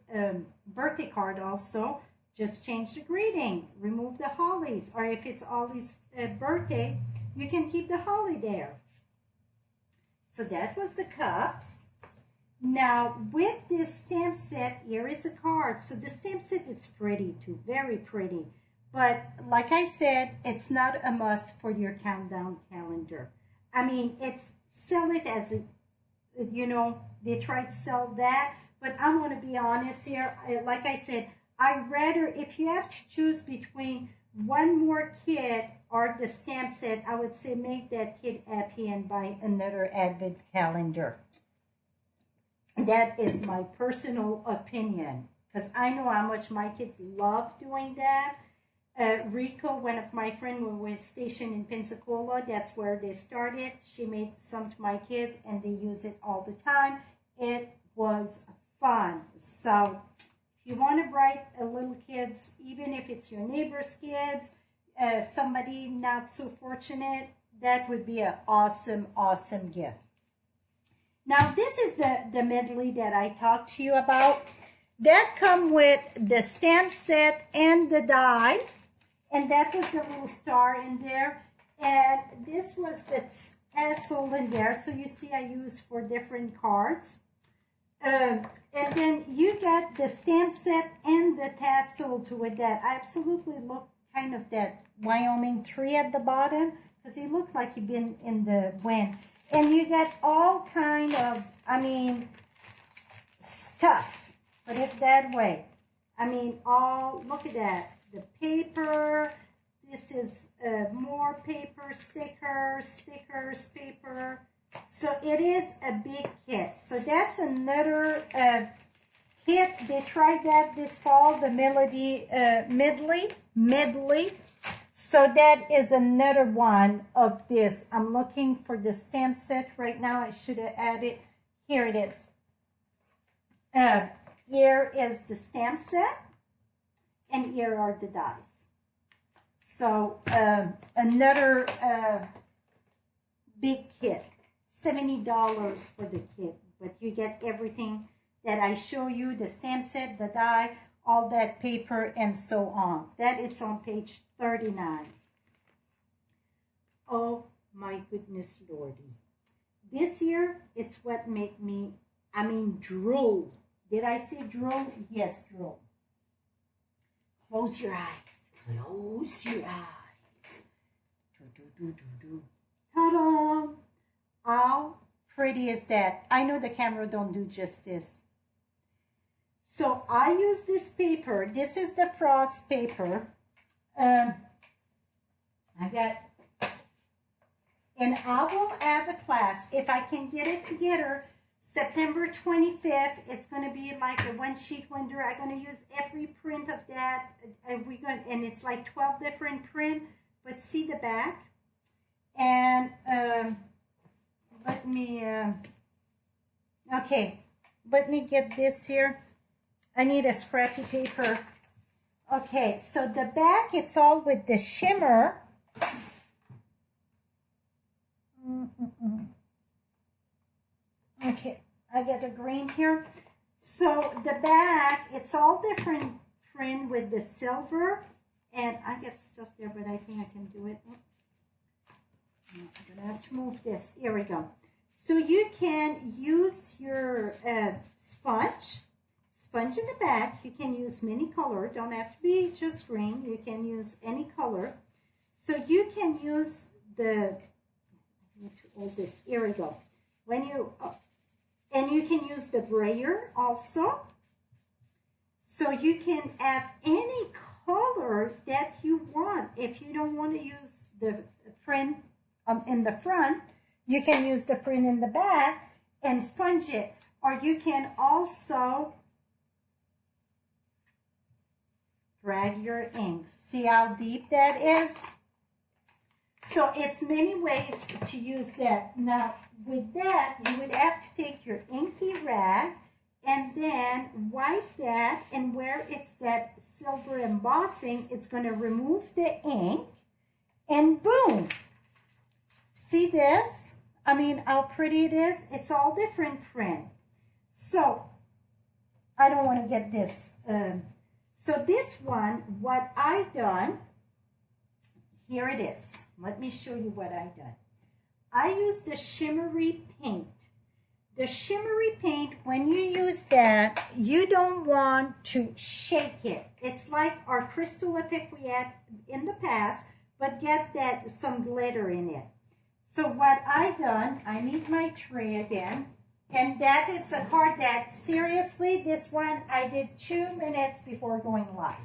birthday card also. Just change the greeting, remove the hollies, or if it's Ollie's birthday, you can keep the holly there. So that was the cups. Now, with this stamp set, here is a card. So the stamp set is pretty too, very pretty. But like I said, it's not a must for your countdown calendar. I mean, sell it as a, you know, they try to sell that. But I'm going to be honest here. Like I said, I'd rather, if you have to choose between one more kit or the stamp set, I would say make that kid happy and buy another Advent calendar. That is my personal opinion, because I know how much my kids love doing that. Rico, one of my friends, who was stationed in Pensacola, that's where they started. She made some to my kids, and they use it all the time. It was fun. So if you want to write a little kids, even if it's your neighbor's kids, somebody not so fortunate, that would be an awesome, awesome gift. Now, this is the medley that I talked to you about. That come with the stamp set and the die. And that was the little star in there. And this was the tassel in there. So you see I use for different cards. And then you get the stamp set and the tassel to with that. I absolutely look kind of that Wyoming tree at the bottom, because he looked like he'd been in the wind. And you get all kind of, I mean, stuff. Put it that way. I mean, look at that. The paper. This is more paper, stickers, paper. So it is a big kit. So that's another kit. They tried that this fall, the Medley. So that is another one of this. I'm looking for the stamp set right now. I should have added Here it is. Here is the stamp set, and here are the dies. So another big kit, $70 for the kit, but you get everything that I show you, the stamp set, the die, all that paper, and so on. That it's on page 39. Oh my goodness lordy. This year, it's what made me, drool. Did I say drool? Yes, drool. Close your eyes. Close your eyes. Ta-da! How pretty is that? I know the camera don't do justice. So I use this paper. This is the frost paper. And I will have a class, if I can get it together, September 25th. It's going to be like a one-sheet wonder. I'm going to use every print of that. And it's like 12 different print, but see the back. And let me get this here. I need a scrappy paper. Okay, so the back, it's all with the shimmer. Okay, I get a green here. So the back, it's all different print with the silver. And I get stuff there, but I think I can do it. I'm going to have to move this. Here we go. So you can use your sponge in the back. You can use many color. Don't have to be just green. You can use any color. So you can use the, I need to hold this. Here we go. And you can use the brayer also. So you can have any color that you want. If you don't want to use the print in the front, you can use the print in the back and sponge it. Or you can also drag your ink. See how deep that is? So it's many ways to use that. Now with that, you would have to take your inky rag and then wipe that, and where it's that silver embossing, it's going to remove the ink, and boom. See this? How pretty it is? It's all different print. So I don't want to get this. So this one, what I done, here it is. Let me show you what I done. I used the shimmery paint. The shimmery paint, when you use that, you don't want to shake it. It's like our crystal effect we had in the past, but get that some glitter in it. So what I done, I need my tray again, and that it's a card that, seriously, this one I did 2 minutes before going live.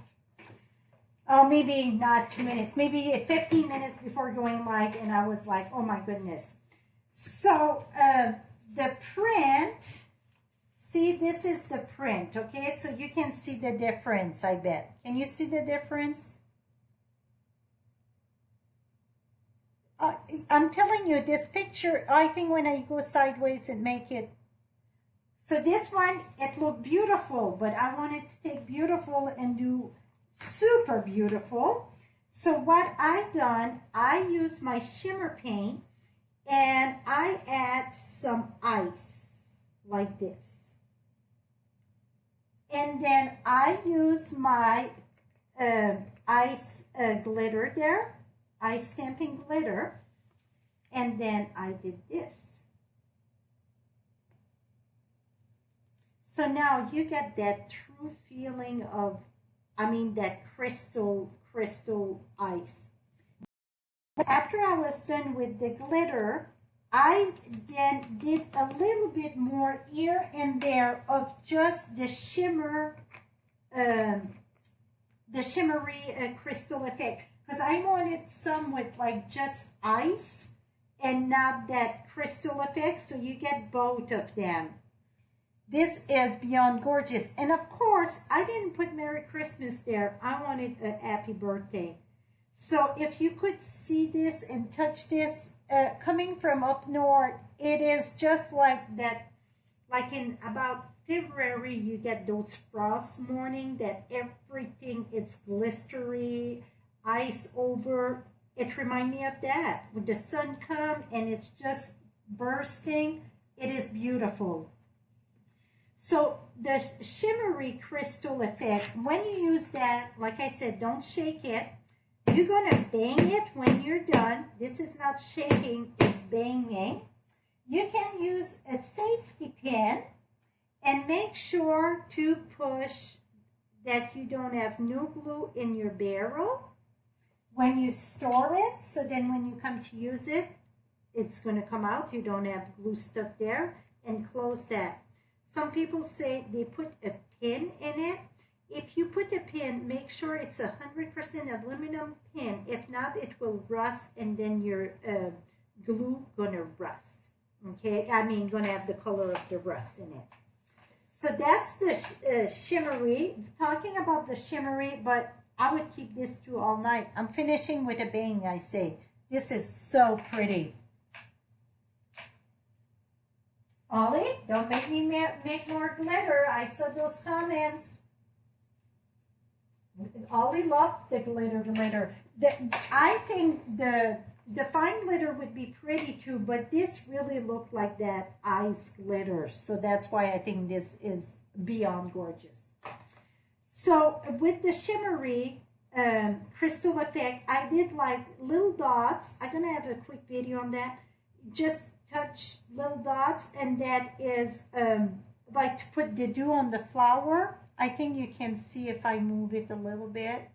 Maybe not 2 minutes, maybe 15 minutes before going live, and I was like, oh my goodness. So the print, see, this is the print, okay? So you can see the difference, I bet. Can you see the difference? I'm telling you, this picture, I think when I go sideways and make it. So this one, it looked beautiful, but I wanted to take beautiful and do super beautiful. So what I done, I use my shimmer paint and I add some ice like this. And then I use my ice glitter there, ice stamping glitter. And then I did this. So now you get that true feeling of, that crystal ice. After I was done with the glitter, I then did a little bit more here and there of just the shimmer, the shimmery crystal effect. Because I wanted some with like just ice and not that crystal effect, so you get both of them. This is beyond gorgeous. And of course, I didn't put Merry Christmas there. I wanted a happy birthday. So if you could see this and touch this, coming from up north, it is just like that like in about February, you get those frost morning that everything it's glistery, ice over. It reminds me of that. When the sun come and it's just bursting, it is beautiful. So the shimmery crystal effect, when you use that, like I said, don't shake it. You're going to bang it when you're done. This is not shaking, it's banging. You can use a safety pin and make sure to push that you don't have no glue in your barrel when you store it. So then when you come to use it, it's going to come out. You don't have glue stuck there. And close that. Some people say they put a pin in it. If you put a pin, make sure it's 100% aluminum pin. If not, it will rust and then your glue gonna rust. Okay, I mean gonna have the color of the rust in it. So that's the shimmery. Talking about the shimmery, but I would keep this too all night. I'm finishing with a bang, I say. This is so pretty. Ollie, don't make me make more glitter. I saw those comments. Ollie loved the glitter. I think the fine glitter would be pretty too, but this really looked like that ice glitter. So that's why I think this is beyond gorgeous. So with the shimmery crystal effect, I did like little dots. I'm going to have a quick video on that. Just touch little dots, and that is like to put the dew on the flower. I think you can see if I move it a little bit.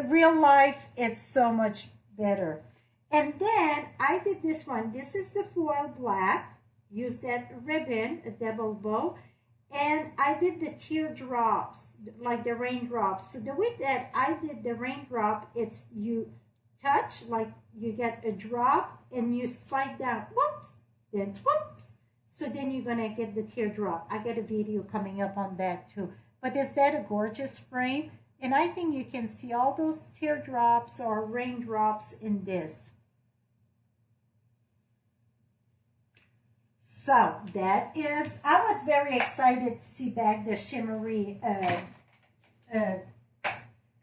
Real life, it's so much better. And then I did this one. This is the foil black. Use that ribbon, a double bow. And I did the teardrops, like the raindrops. So the way that I did the raindrop, it's you touch, like you get a drop and you slide down, whoops, then whoops. So then you're gonna get the teardrop. I got a video coming up on that too. But is that a gorgeous frame? And I think you can see all those teardrops or raindrops in this. So that is, I was very excited to see back the shimmery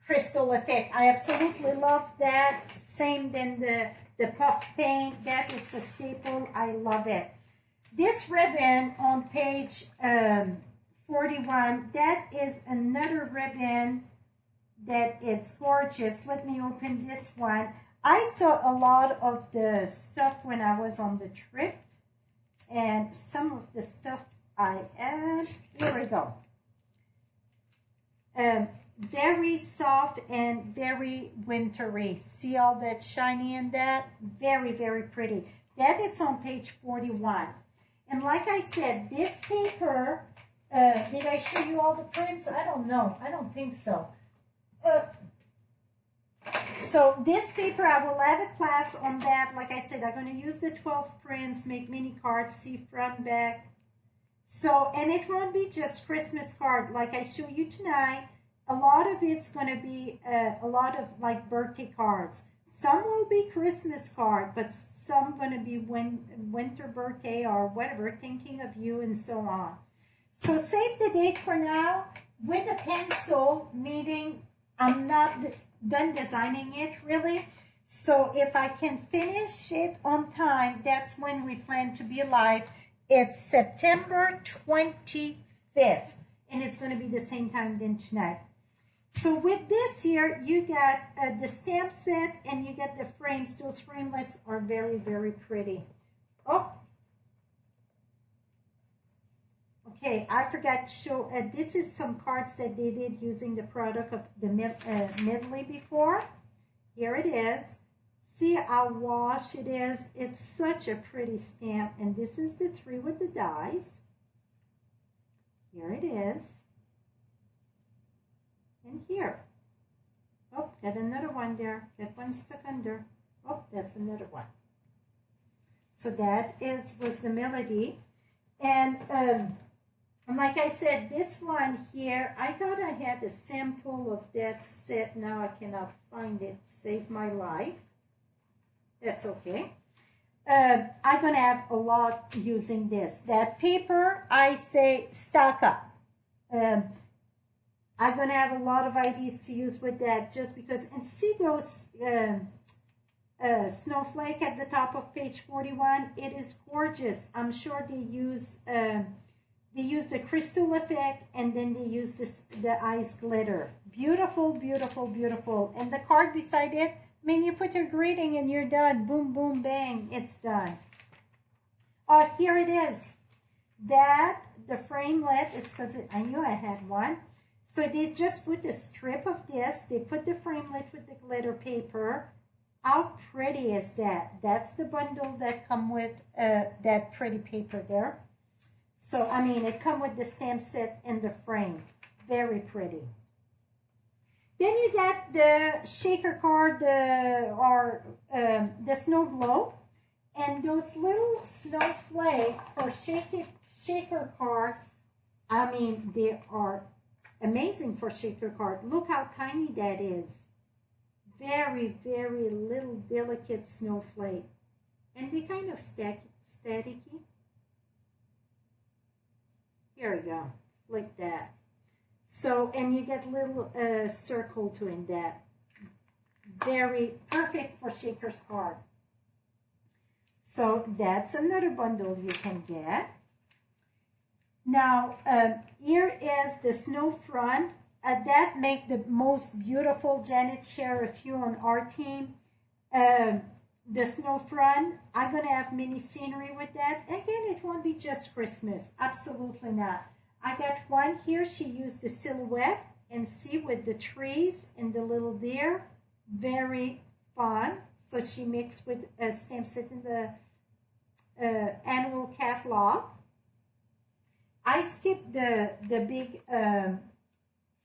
crystal effect. I absolutely love that. Same than the puff paint. That it's a staple. I love it. This ribbon on page 41, that is another ribbon that it's gorgeous. Let me open this one. I saw a lot of the stuff when I was on the trip, and some of the stuff I add. Here we go. Very soft and very wintry. See all that shiny in that? Very, very pretty. That it's on page 41. And like I said, this paper, did I show you all the prints? I don't know. I don't think so. So this paper, I will have a class on that. Like I said, I'm going to use the 12 prints, make mini cards, see front, back. So, and it won't be just Christmas card like I show you tonight. A lot of it's going to be a lot of like birthday cards. Some will be Christmas card, but some going to be winter birthday or whatever, thinking of you and so on. So save the date for now. With the pencil, meaning I'm not done designing it really. So if I can finish it on time, that's when we plan to be live. It's September 25th, and it's going to be the same time than tonight. So with this here, you got the stamp set and you get the frames. Those framelets are very, very pretty. Oh, okay, I forgot to show, this is some cards that they did using the product of the Medley before. Here it is. See how wash it is. It's such a pretty stamp. And this is the 3 with the dies. Here it is. And here. Oh, got another one there. That one stuck under. Oh, that's another one. So that was the melody. And like I said, this one here, I thought I had a sample of that set. Now I cannot find it. Save my life. That's okay. I'm going to have a lot using this. That paper, I say stock up. I'm going to have a lot of ideas to use with that just because, and see those snowflake at the top of page 41? It is gorgeous. I'm sure they use the crystal effect, and then they use the ice glitter. Beautiful, beautiful, beautiful. And the card beside it, I mean, you put your greeting and you're done. Boom, boom, bang, it's done. Oh, here it is. That, the framelit, it's because I knew I had one. So they just put a strip of this. They put the framelit with the glitter paper. How pretty is that? That's the bundle that come with that pretty paper there. So, I mean, it come with the stamp set and the frame. Very pretty. Then you get the shaker card or the snow globe. And those little snowflakes for shaker card, I mean, they are amazing for shaker card. Look how tiny that is. Very, very little delicate snowflake. And they kind of staticky. Here we go, like that. So, and you get little circle to in that. Very perfect for shaker's card. So that's another bundle you can get. Now, here is the snow front. That make the most beautiful. Janet share a few on our team. The snow front, I'm going to have mini scenery with that. Again, it won't be just Christmas. Absolutely not. I got one here. She used the silhouette and see with the trees and the little deer. Very fun. So she mixed with a stamp set in the annual catalog. I skipped the big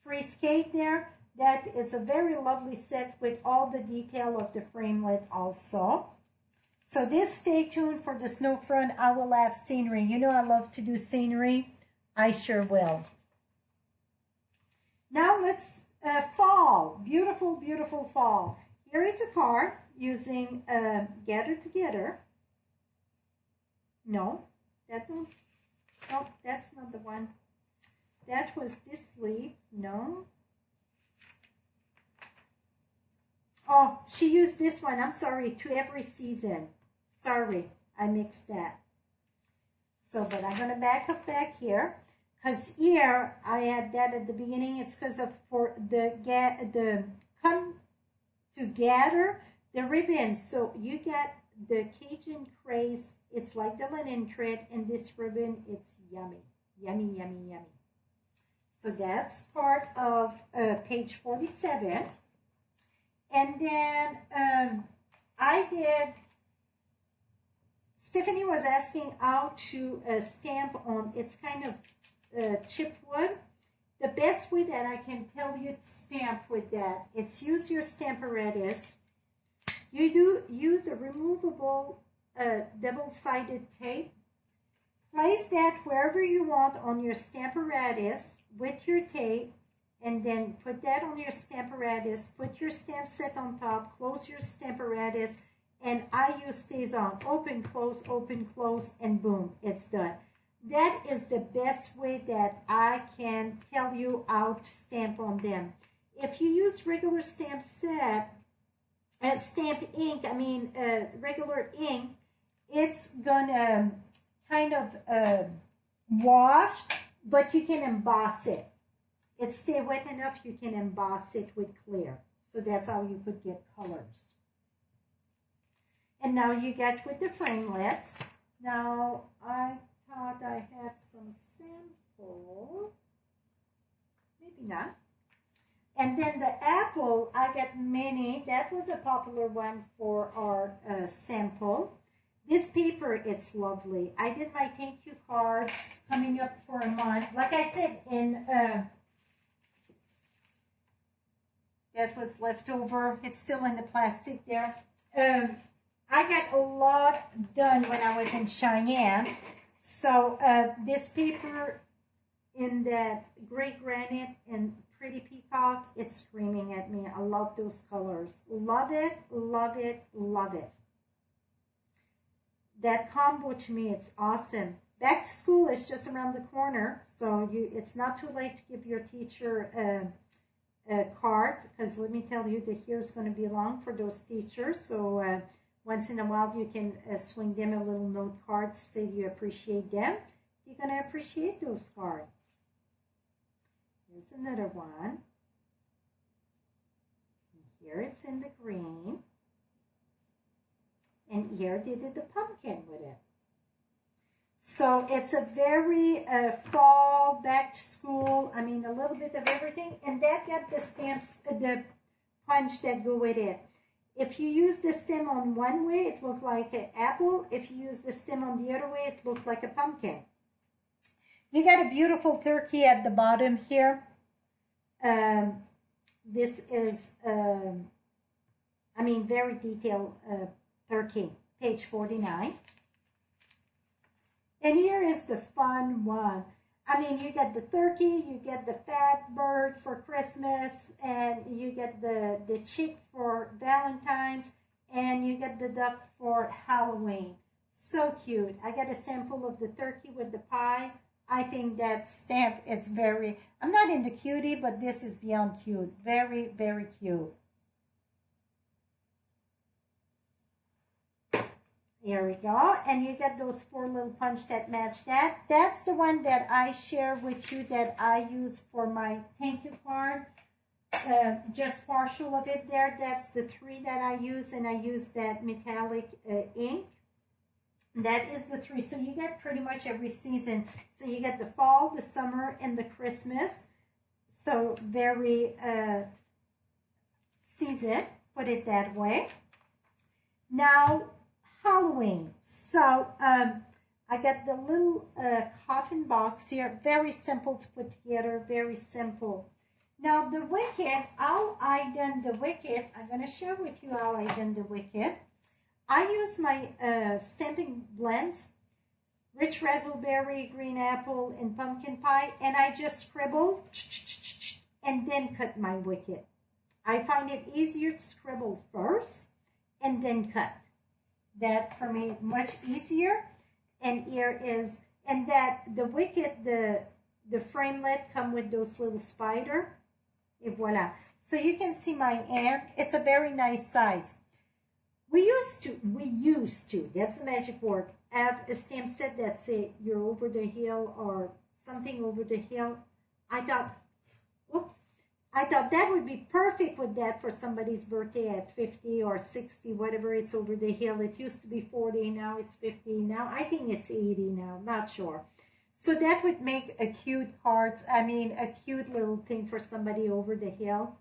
free skate there. That is a very lovely set with all the detail of the framelit also. So this, stay tuned for the snow front. I will have scenery. You know I love to do scenery. I sure will. Now let's fall. Beautiful, beautiful fall. Here is a card using Gather Together. No, that don't. Oh, that's not the one. That was this leaf. No. Oh, she used this one. I'm sorry. To Every Season. Sorry, I mixed that. So, but I'm going to back up back here. Because here, I had that at the beginning. It's because of for the come together, the ribbons. So you get the Cajun craze. It's like the linen thread. And this ribbon, it's yummy. Yummy, yummy, yummy. So that's part of page 47. And then Stephanie was asking how to stamp on, it's kind of chip wood. The best way that I can tell you to stamp with that, it's use your Stamparatus. You do use a removable double-sided tape. Place that wherever you want on your Stamparatus with your tape, and then put that on your Stamparatus, put your stamp set on top, close your Stamparatus, and I use stays on. Open, close, and boom, it's done. That is the best way that I can tell you how to stamp on them. If you use regular stamp set, stamp ink, regular ink, it's gonna kind of wash, but you can emboss it. It stay wet enough, you can emboss it with clear. So that's how you could get colors. And now you get with the framelets. Now, I thought I had some sample. Maybe not. And then the apple, I got many. That was a popular one for our sample. This paper, it's lovely. I did my thank you cards coming up for a month. Like I said, in... that was left over. It's still in the plastic there. I got a lot done when I was in Cheyenne. So this paper in that gray granite and pretty peacock, it's screaming at me. I love those colors. Love it, love it, love it. that combo to me, it's awesome. Back to school is just around the corner, so it's not too late to give your teacher a card, because let me tell you, the year is going to be long for those teachers. So once in a while, you can swing them a little note card to say you appreciate them. You're going to appreciate those cards. Here's another one. Here it's in the green. And here they did the pumpkin with it. So it's a very fall, back to school, I mean a little bit of everything. And that got the stamps, the punch that go with it. If you use the stem on one way, it looked like an apple. If you use the stem on the other way, it looked like a pumpkin. You got a beautiful turkey at the bottom here. This is, I mean, very detailed turkey, page 49. And here is the fun one. I mean, you get the turkey, you get the fat bird for Christmas, and you get the chick for Valentine's, and you get the duck for Halloween. So cute. I got a sample of the turkey with the pie. I think that stamp, it's very, I'm not into cutie, but this is beyond cute. Very, very cute. Here we go. And you get those 4 little punch that match that. That's the one that I share with you that I use for my thank you card. Just partial of it there. That's the 3 that I use, and I use that metallic ink. That is the 3. So you get pretty much every season. So you get the fall, the summer, and the Christmas. So very season, put it that way. Now, Halloween. So I got the little coffin box here. Very simple to put together. Very simple. Now the wicked, how I done the wicked, I'm going to share with you how I done the wicked. I use my stamping blends, rich raspberry, green apple, and pumpkin pie, and I just scribble and then cut my wicked. I find it easier to scribble first and then cut. That for me much easier. And here is, and that the wicked, the framelit come with those little spider. Et voila. So you can see my hand. It's a very nice size. We used to, that's the magic word, have a stamp set that say you're over the hill or something over the hill. I thought that would be perfect with that for somebody's birthday at 50 or 60, whatever, it's over the hill. It used to be 40, now it's 50. Now I think it's 80 now, not sure. So that would make a cute cards, I mean a cute little thing for somebody over the hill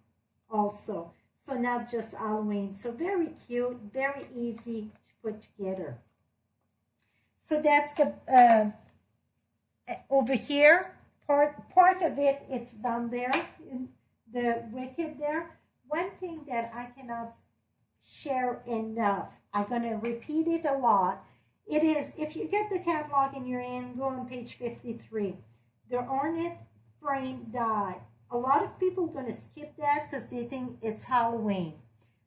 also. So not just Halloween. So very cute, very easy to put together. So that's the, over here, part of it, it's down there, in the wicked there. One thing that I cannot share enough, I'm going to repeat it a lot. It is, if you get the catalog in your hand, go on page 53. The Ornament frame die. A lot of people are going to skip that because they think it's Halloween.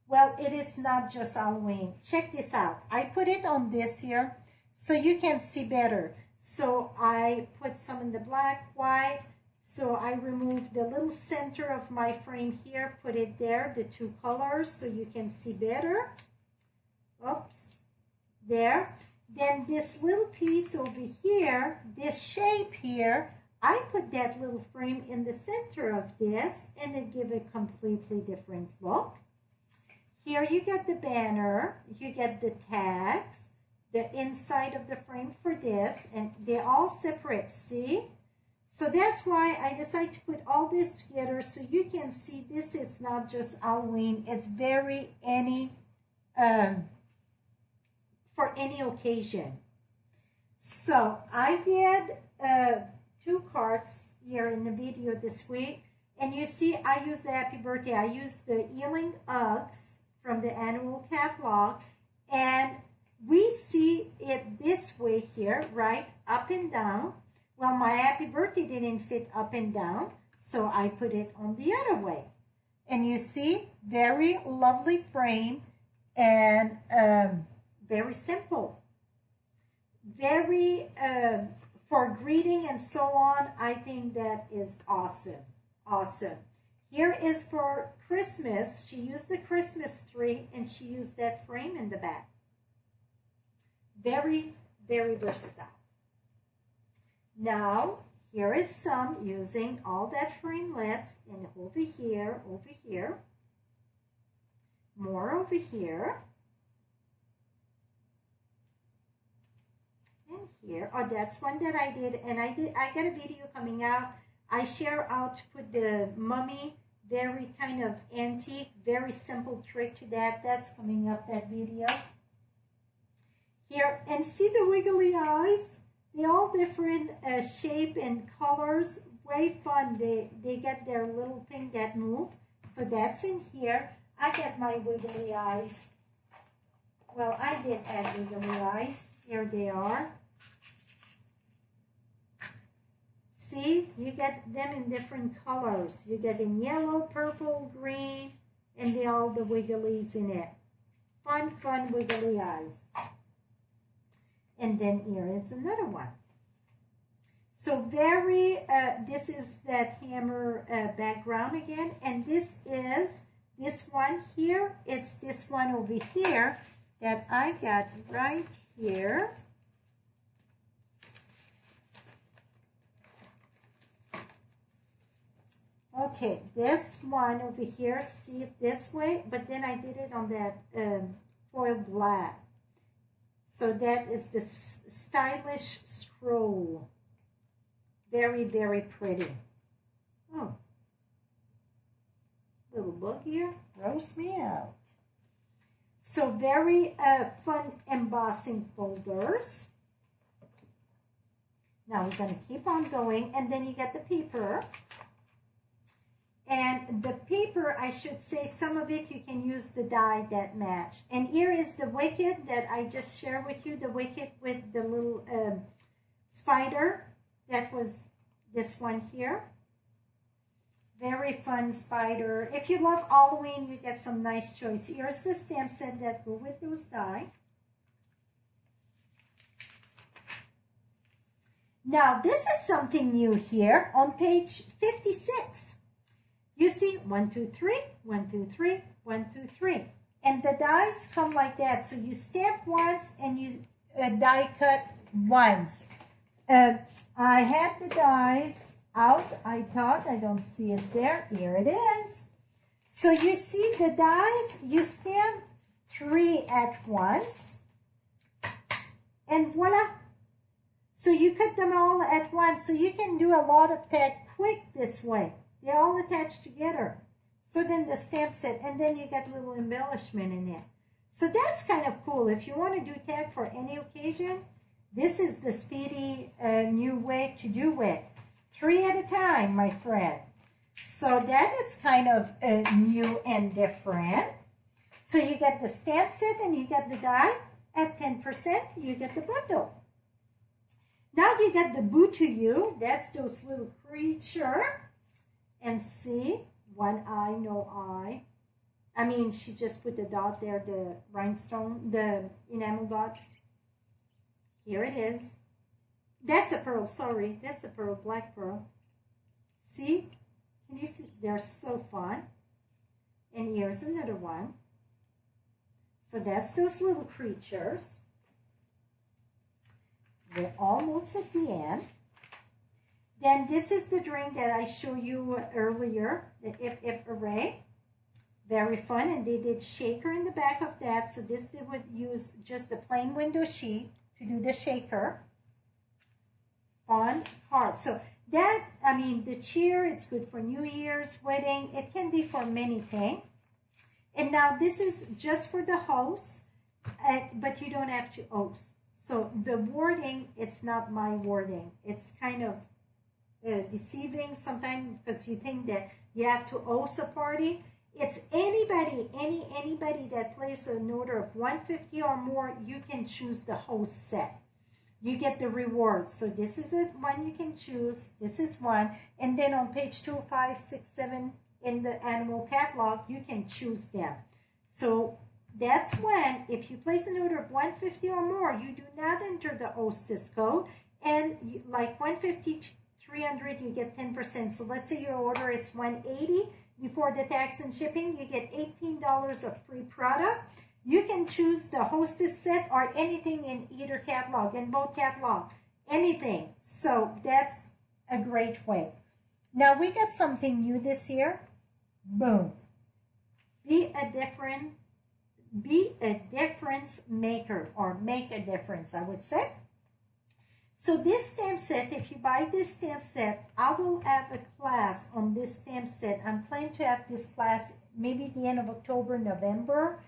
Well, it is not just Halloween. Check this out. I put it on this here so you can see better. So I put some in the black, white. So I removed the little center of my frame here, put it there, the 2 colors, so you can see better. Oops, there. Then this little piece over here, this shape here, I put that little frame in the center of this, and it gives a completely different look. Here you get the banner, you get the tags, the inside of the frame for this, and they're all separate, see? So that's why I decided to put all this together so you can see this is not just Halloween, it's very for any occasion. So I did 2 cards here in the video this week, and you see I used the Happy Birthday. I used the Healing Hugs from the annual catalog, and we see it this way here, right, up and down. Well, my Happy Birthday didn't fit up and down, so I put it on the other way. And you see, very lovely frame and very simple. Very, for greeting and so on, I think that is awesome. Awesome. Here is for Christmas. She used the Christmas tree and she used that frame in the back. Very, very versatile. Now, here is some using all that framelets, and over here, more over here, and here. Oh, that's one that I did, and I got a video coming out. I share out to put the mummy, very kind of antique, very simple trick to that. That's coming up, that video. Here, and see the wiggly eyes? They're all different shape and colors. Way fun. They get their little thing that move. So that's in here. I get my wiggly eyes. Well, I did add wiggly eyes. Here they are. See, you get them in different colors. You get in yellow, purple, green, and they all the wigglies in it. Fun, fun wiggly eyes. And then here is another one. So very, this is that hammer background again. And this is this one here. It's this one over here that I got right here. Okay, this one over here, see it this way, but then I did it on that foil black. So that is the stylish scroll. Very, very pretty. Oh, little book here, gross me out. So very fun embossing folders. Now we're going to keep on going, and then you get the paper. And the paper, I should say, some of it you can use the die that match. And here is the wicked that I just shared with you, the wicked with the little spider. That was this one here. Very fun spider. If you love Halloween, you get some nice choice. Here's the stamp set that go with those die. Now, this is something new here on page 56. You see 1, 2, 3, 1, 2, 3, 1, 2, 3. And the dies come like that. So you stamp once and you die cut once. I had the dies out. I thought, I don't see it there. Here it is. So you see the dies, you stamp 3 at once. And voila. So you cut them all at once. So you can do a lot of tag quick this way. They're all attached together. So then the stamp set, and then you get a little embellishment in it. So that's kind of cool. If you want to do tag for any occasion, this is the speedy new way to do it. 3 at a time, my friend. So that is kind of new and different. So you get the stamp set and you get the die. At 10%, you get the bundle. Now you get the boo to you. That's those little creatures. And see, one eye, no eye. I mean, she just put the dot there, the rhinestone, the enamel dots. Here it is. That's a pearl, sorry. That's a pearl, black pearl. See? Can you see? They're so fun. And here's another one. So that's those little creatures. We're almost at the end. Then this is the drink that I showed you earlier, the Ip Ip Array. Very fun, and they did shaker in the back of that. So this they would use just the plain window sheet to do the shaker. Fun card. So that, I mean, the cheer, it's good for New Year's, wedding. It can be for many things. And now this is just for the host, but you don't have to host. So the wording, it's not my wording. It's kind of deceiving sometimes because you think that you have to host a party. It's anybody, anybody that plays an order of 150 or more, you can choose the host set. You get the reward. So this is it, one you can choose. This is one. And then on page 2, 5, 6, 7 in the animal catalog, you can choose them. So that's when, if you place an order of 150 or more, you do not enter the hostess code. And like 150, 300, you get 10%. So let's say your order, it's 180 before the tax and shipping, you get $18 of free product. You can choose the hostess set or anything in either catalog, in both catalog, anything. So that's a great way. Now we got something new this year. Boom. Be a difference maker, or make a difference, I would say. So this stamp set, if you buy this stamp set, I will have a class on this stamp set. I'm planning to have this class maybe at the end of October, November,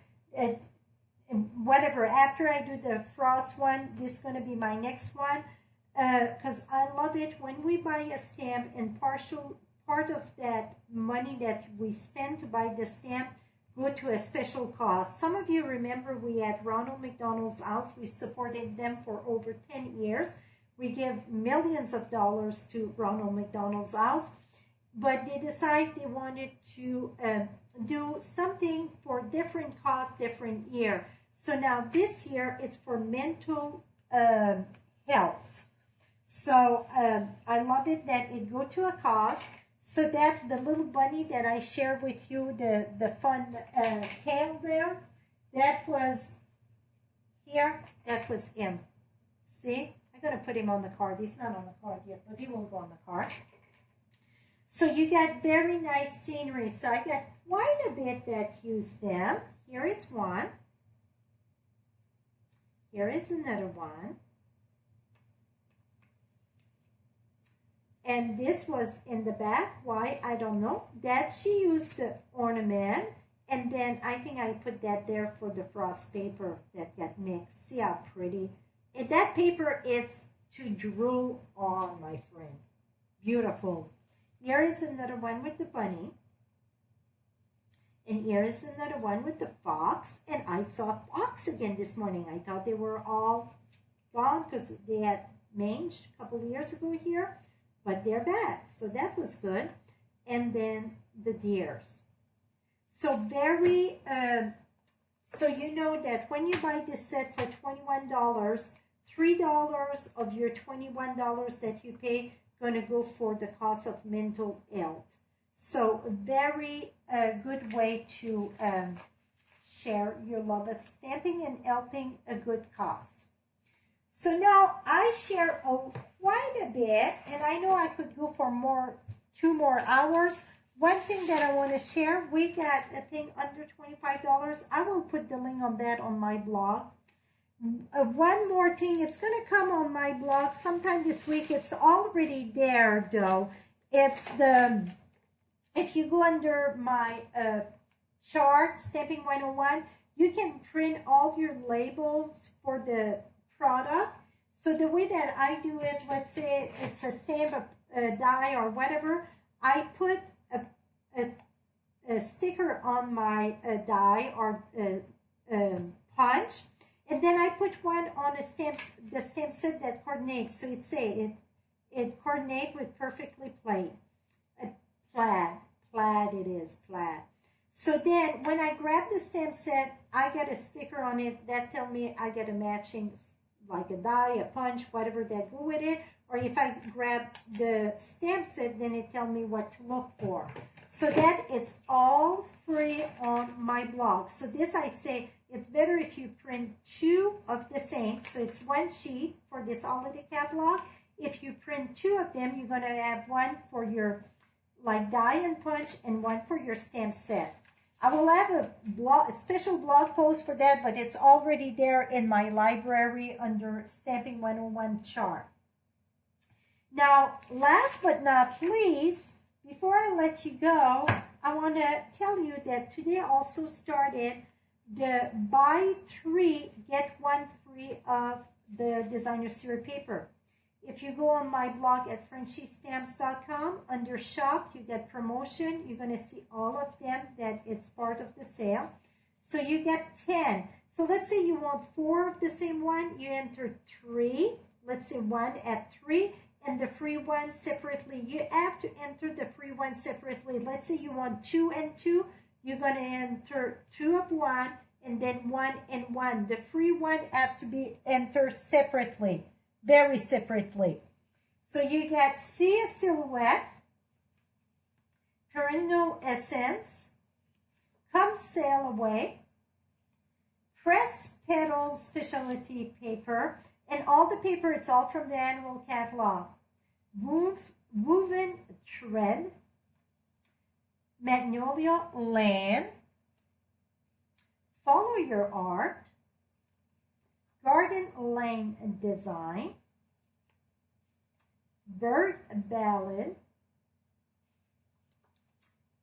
whatever. After I do the frost one, this is going to be my next one, because I love it when we buy a stamp and part of that money that we spend to buy the stamp go to a special cause. Some of you remember we had Ronald McDonald's House. We supported them for over 10 years. We give millions of dollars to Ronald McDonald's House, but they decided they wanted to do something for different cause, different year. So now this year it's for mental health. So I love it that it go to a cause. So that the little bunny that I shared with you, the fun tail there, that was here, that was him. See? I'm going to put him on the card. He's not on the card yet, but he will go on the card. So you got very nice scenery. So I got quite a bit that use them. Here is one. Here is another one. And this was in the back. Why? I don't know. That she used the ornament. And then I think I put that there for the frost paper that got mixed. See how pretty. And that paper, it's to drool on, my friend. Beautiful. Here is another one with the bunny. And here is another one with the fox. And I saw fox again this morning. I thought they were all gone because they had mange a couple of years ago here. But they're back. So that was good. And then the deers. So very, so you know that when you buy this set for $21, $3 of your $21 that you pay going to go for the cost of mental health. So very good way to share your love of stamping and helping a good cause. So now I share quite a bit, and I know I could go for 2 more hours. One thing that I want to share, we got a thing under $25. I will put the link on that on my blog. One more thing, it's going to come on my blog sometime this week. It's already there, though. It's the, if you go under my chart, Stamping 101, you can print all your labels for the product. So the way that I do it, let's say it's a stamp, a die, or whatever, I put a sticker on my die or punch, and then I put one on the stamp set that coordinates. So it coordinates with perfectly plaid. Plaid it is, plaid. So then when I grab the stamp set, I get a sticker on it that tell me I get a matching, like a die, a punch, whatever that go with it. Or if I grab the stamp set, then it tell me what to look for. So that it's all free on my blog. So this I say, it's better if you print 2 of the same. So it's 1 sheet for this holiday catalog. If you print 2 of them, you're going to have one for your like die and punch and one for your stamp set. I will have a special blog post for that, but it's already there in my library under Stamping 101 chart. Now, last but not least, before I let you go, I want to tell you that today also started the buy 3, get 1 free of the designer series paper. If you go on my blog at FrenchieStamps.com, under shop, you get promotion. You're going to see all of them that it's part of the sale. So you get 10. So let's say you want 4 of the same one. You enter 3. Let's say 1 at 3. And the free one separately. You have to enter the free one separately. Let's say you want 2 and 2. You're going to enter 2 of 1 and then 1 and 1. The free one have to be entered separately, very separately. So you get See a Silhouette, Perennial Essence, Come Sail Away, Press Petal Specialty Paper, and all the paper, it's all from the annual catalog. Woven Thread, Magnolia Land, Follow Your Art, Garden Lane Design, Bird Ballad,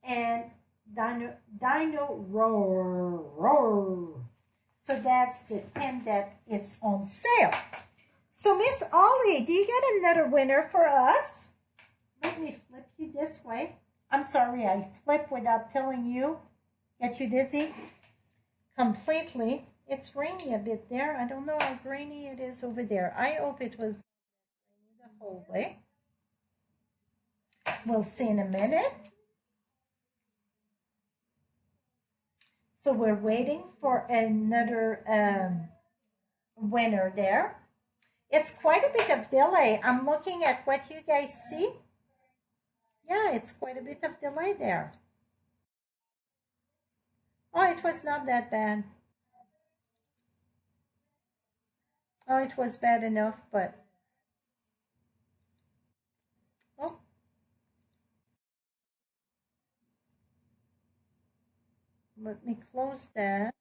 and Dino Roar. So that's the 10 that it's on sale. So Miss Ollie, do you get another winner for us? Let me flip you this way. I'm sorry, I flip without telling you. Get you dizzy? Completely. It's grainy a bit there. I don't know how grainy it is over there. I hope it was grainy the whole way. We'll see in a minute. So we're waiting for another winner there. It's quite a bit of delay. I'm looking at what you guys see. Yeah, it's quite a bit of delay there. Oh, it was not that bad. Oh, it was bad enough, but... Oh. Let me close that.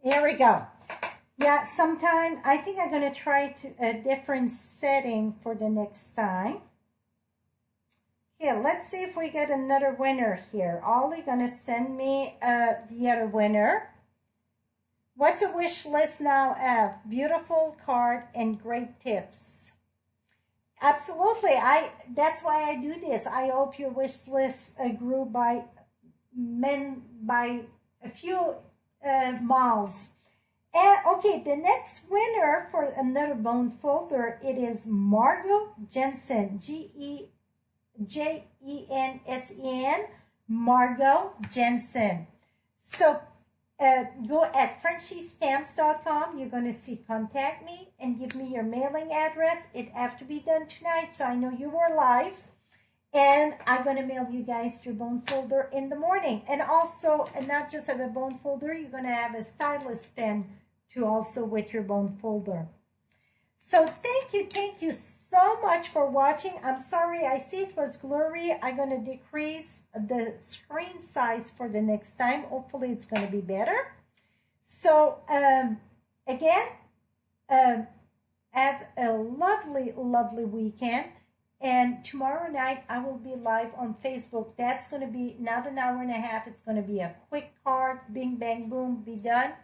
Here we go. Yeah, sometime I think I'm going to try a different setting for the next time. Okay, let's see if we get another winner here. Ollie going to send me the other winner. What's a wish list now have? Beautiful card and great tips. Absolutely. That's why I do this. I hope your wish list grew by a few miles. And okay, the next winner for another bone folder, it is Margot Jensen, Jensen, Margot Jensen. So go at FrenchieStamps.com. You're going to see Contact Me and give me your mailing address. It has to be done tonight, so I know you were live. And I'm going to mail you guys your bone folder in the morning. And also, not just have a bone folder, you're going to have a stylus pen to also with your bone folder. So thank you so much for watching. I'm sorry, I see it was blurry. I'm going to decrease the screen size for the next time. Hopefully it's going to be better. So again, have a lovely, lovely weekend. And tomorrow night, I will be live on Facebook. That's going to be not an hour and a half. It's going to be a quick card, bing, bang, boom, be done.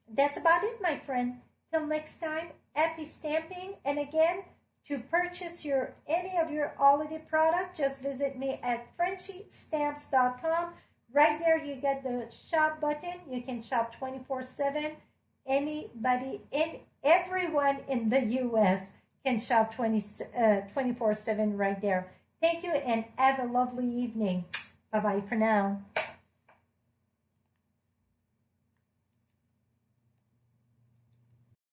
That's about it, my friend. Till next time, happy stamping. And again, to purchase any of your holiday product, just visit me at FrenchieStamps.com. Right there, you get the shop button. You can shop 24/7. Everyone in the U.S. can shop 24/7 right there. Thank you and have a lovely evening. Bye-bye for now.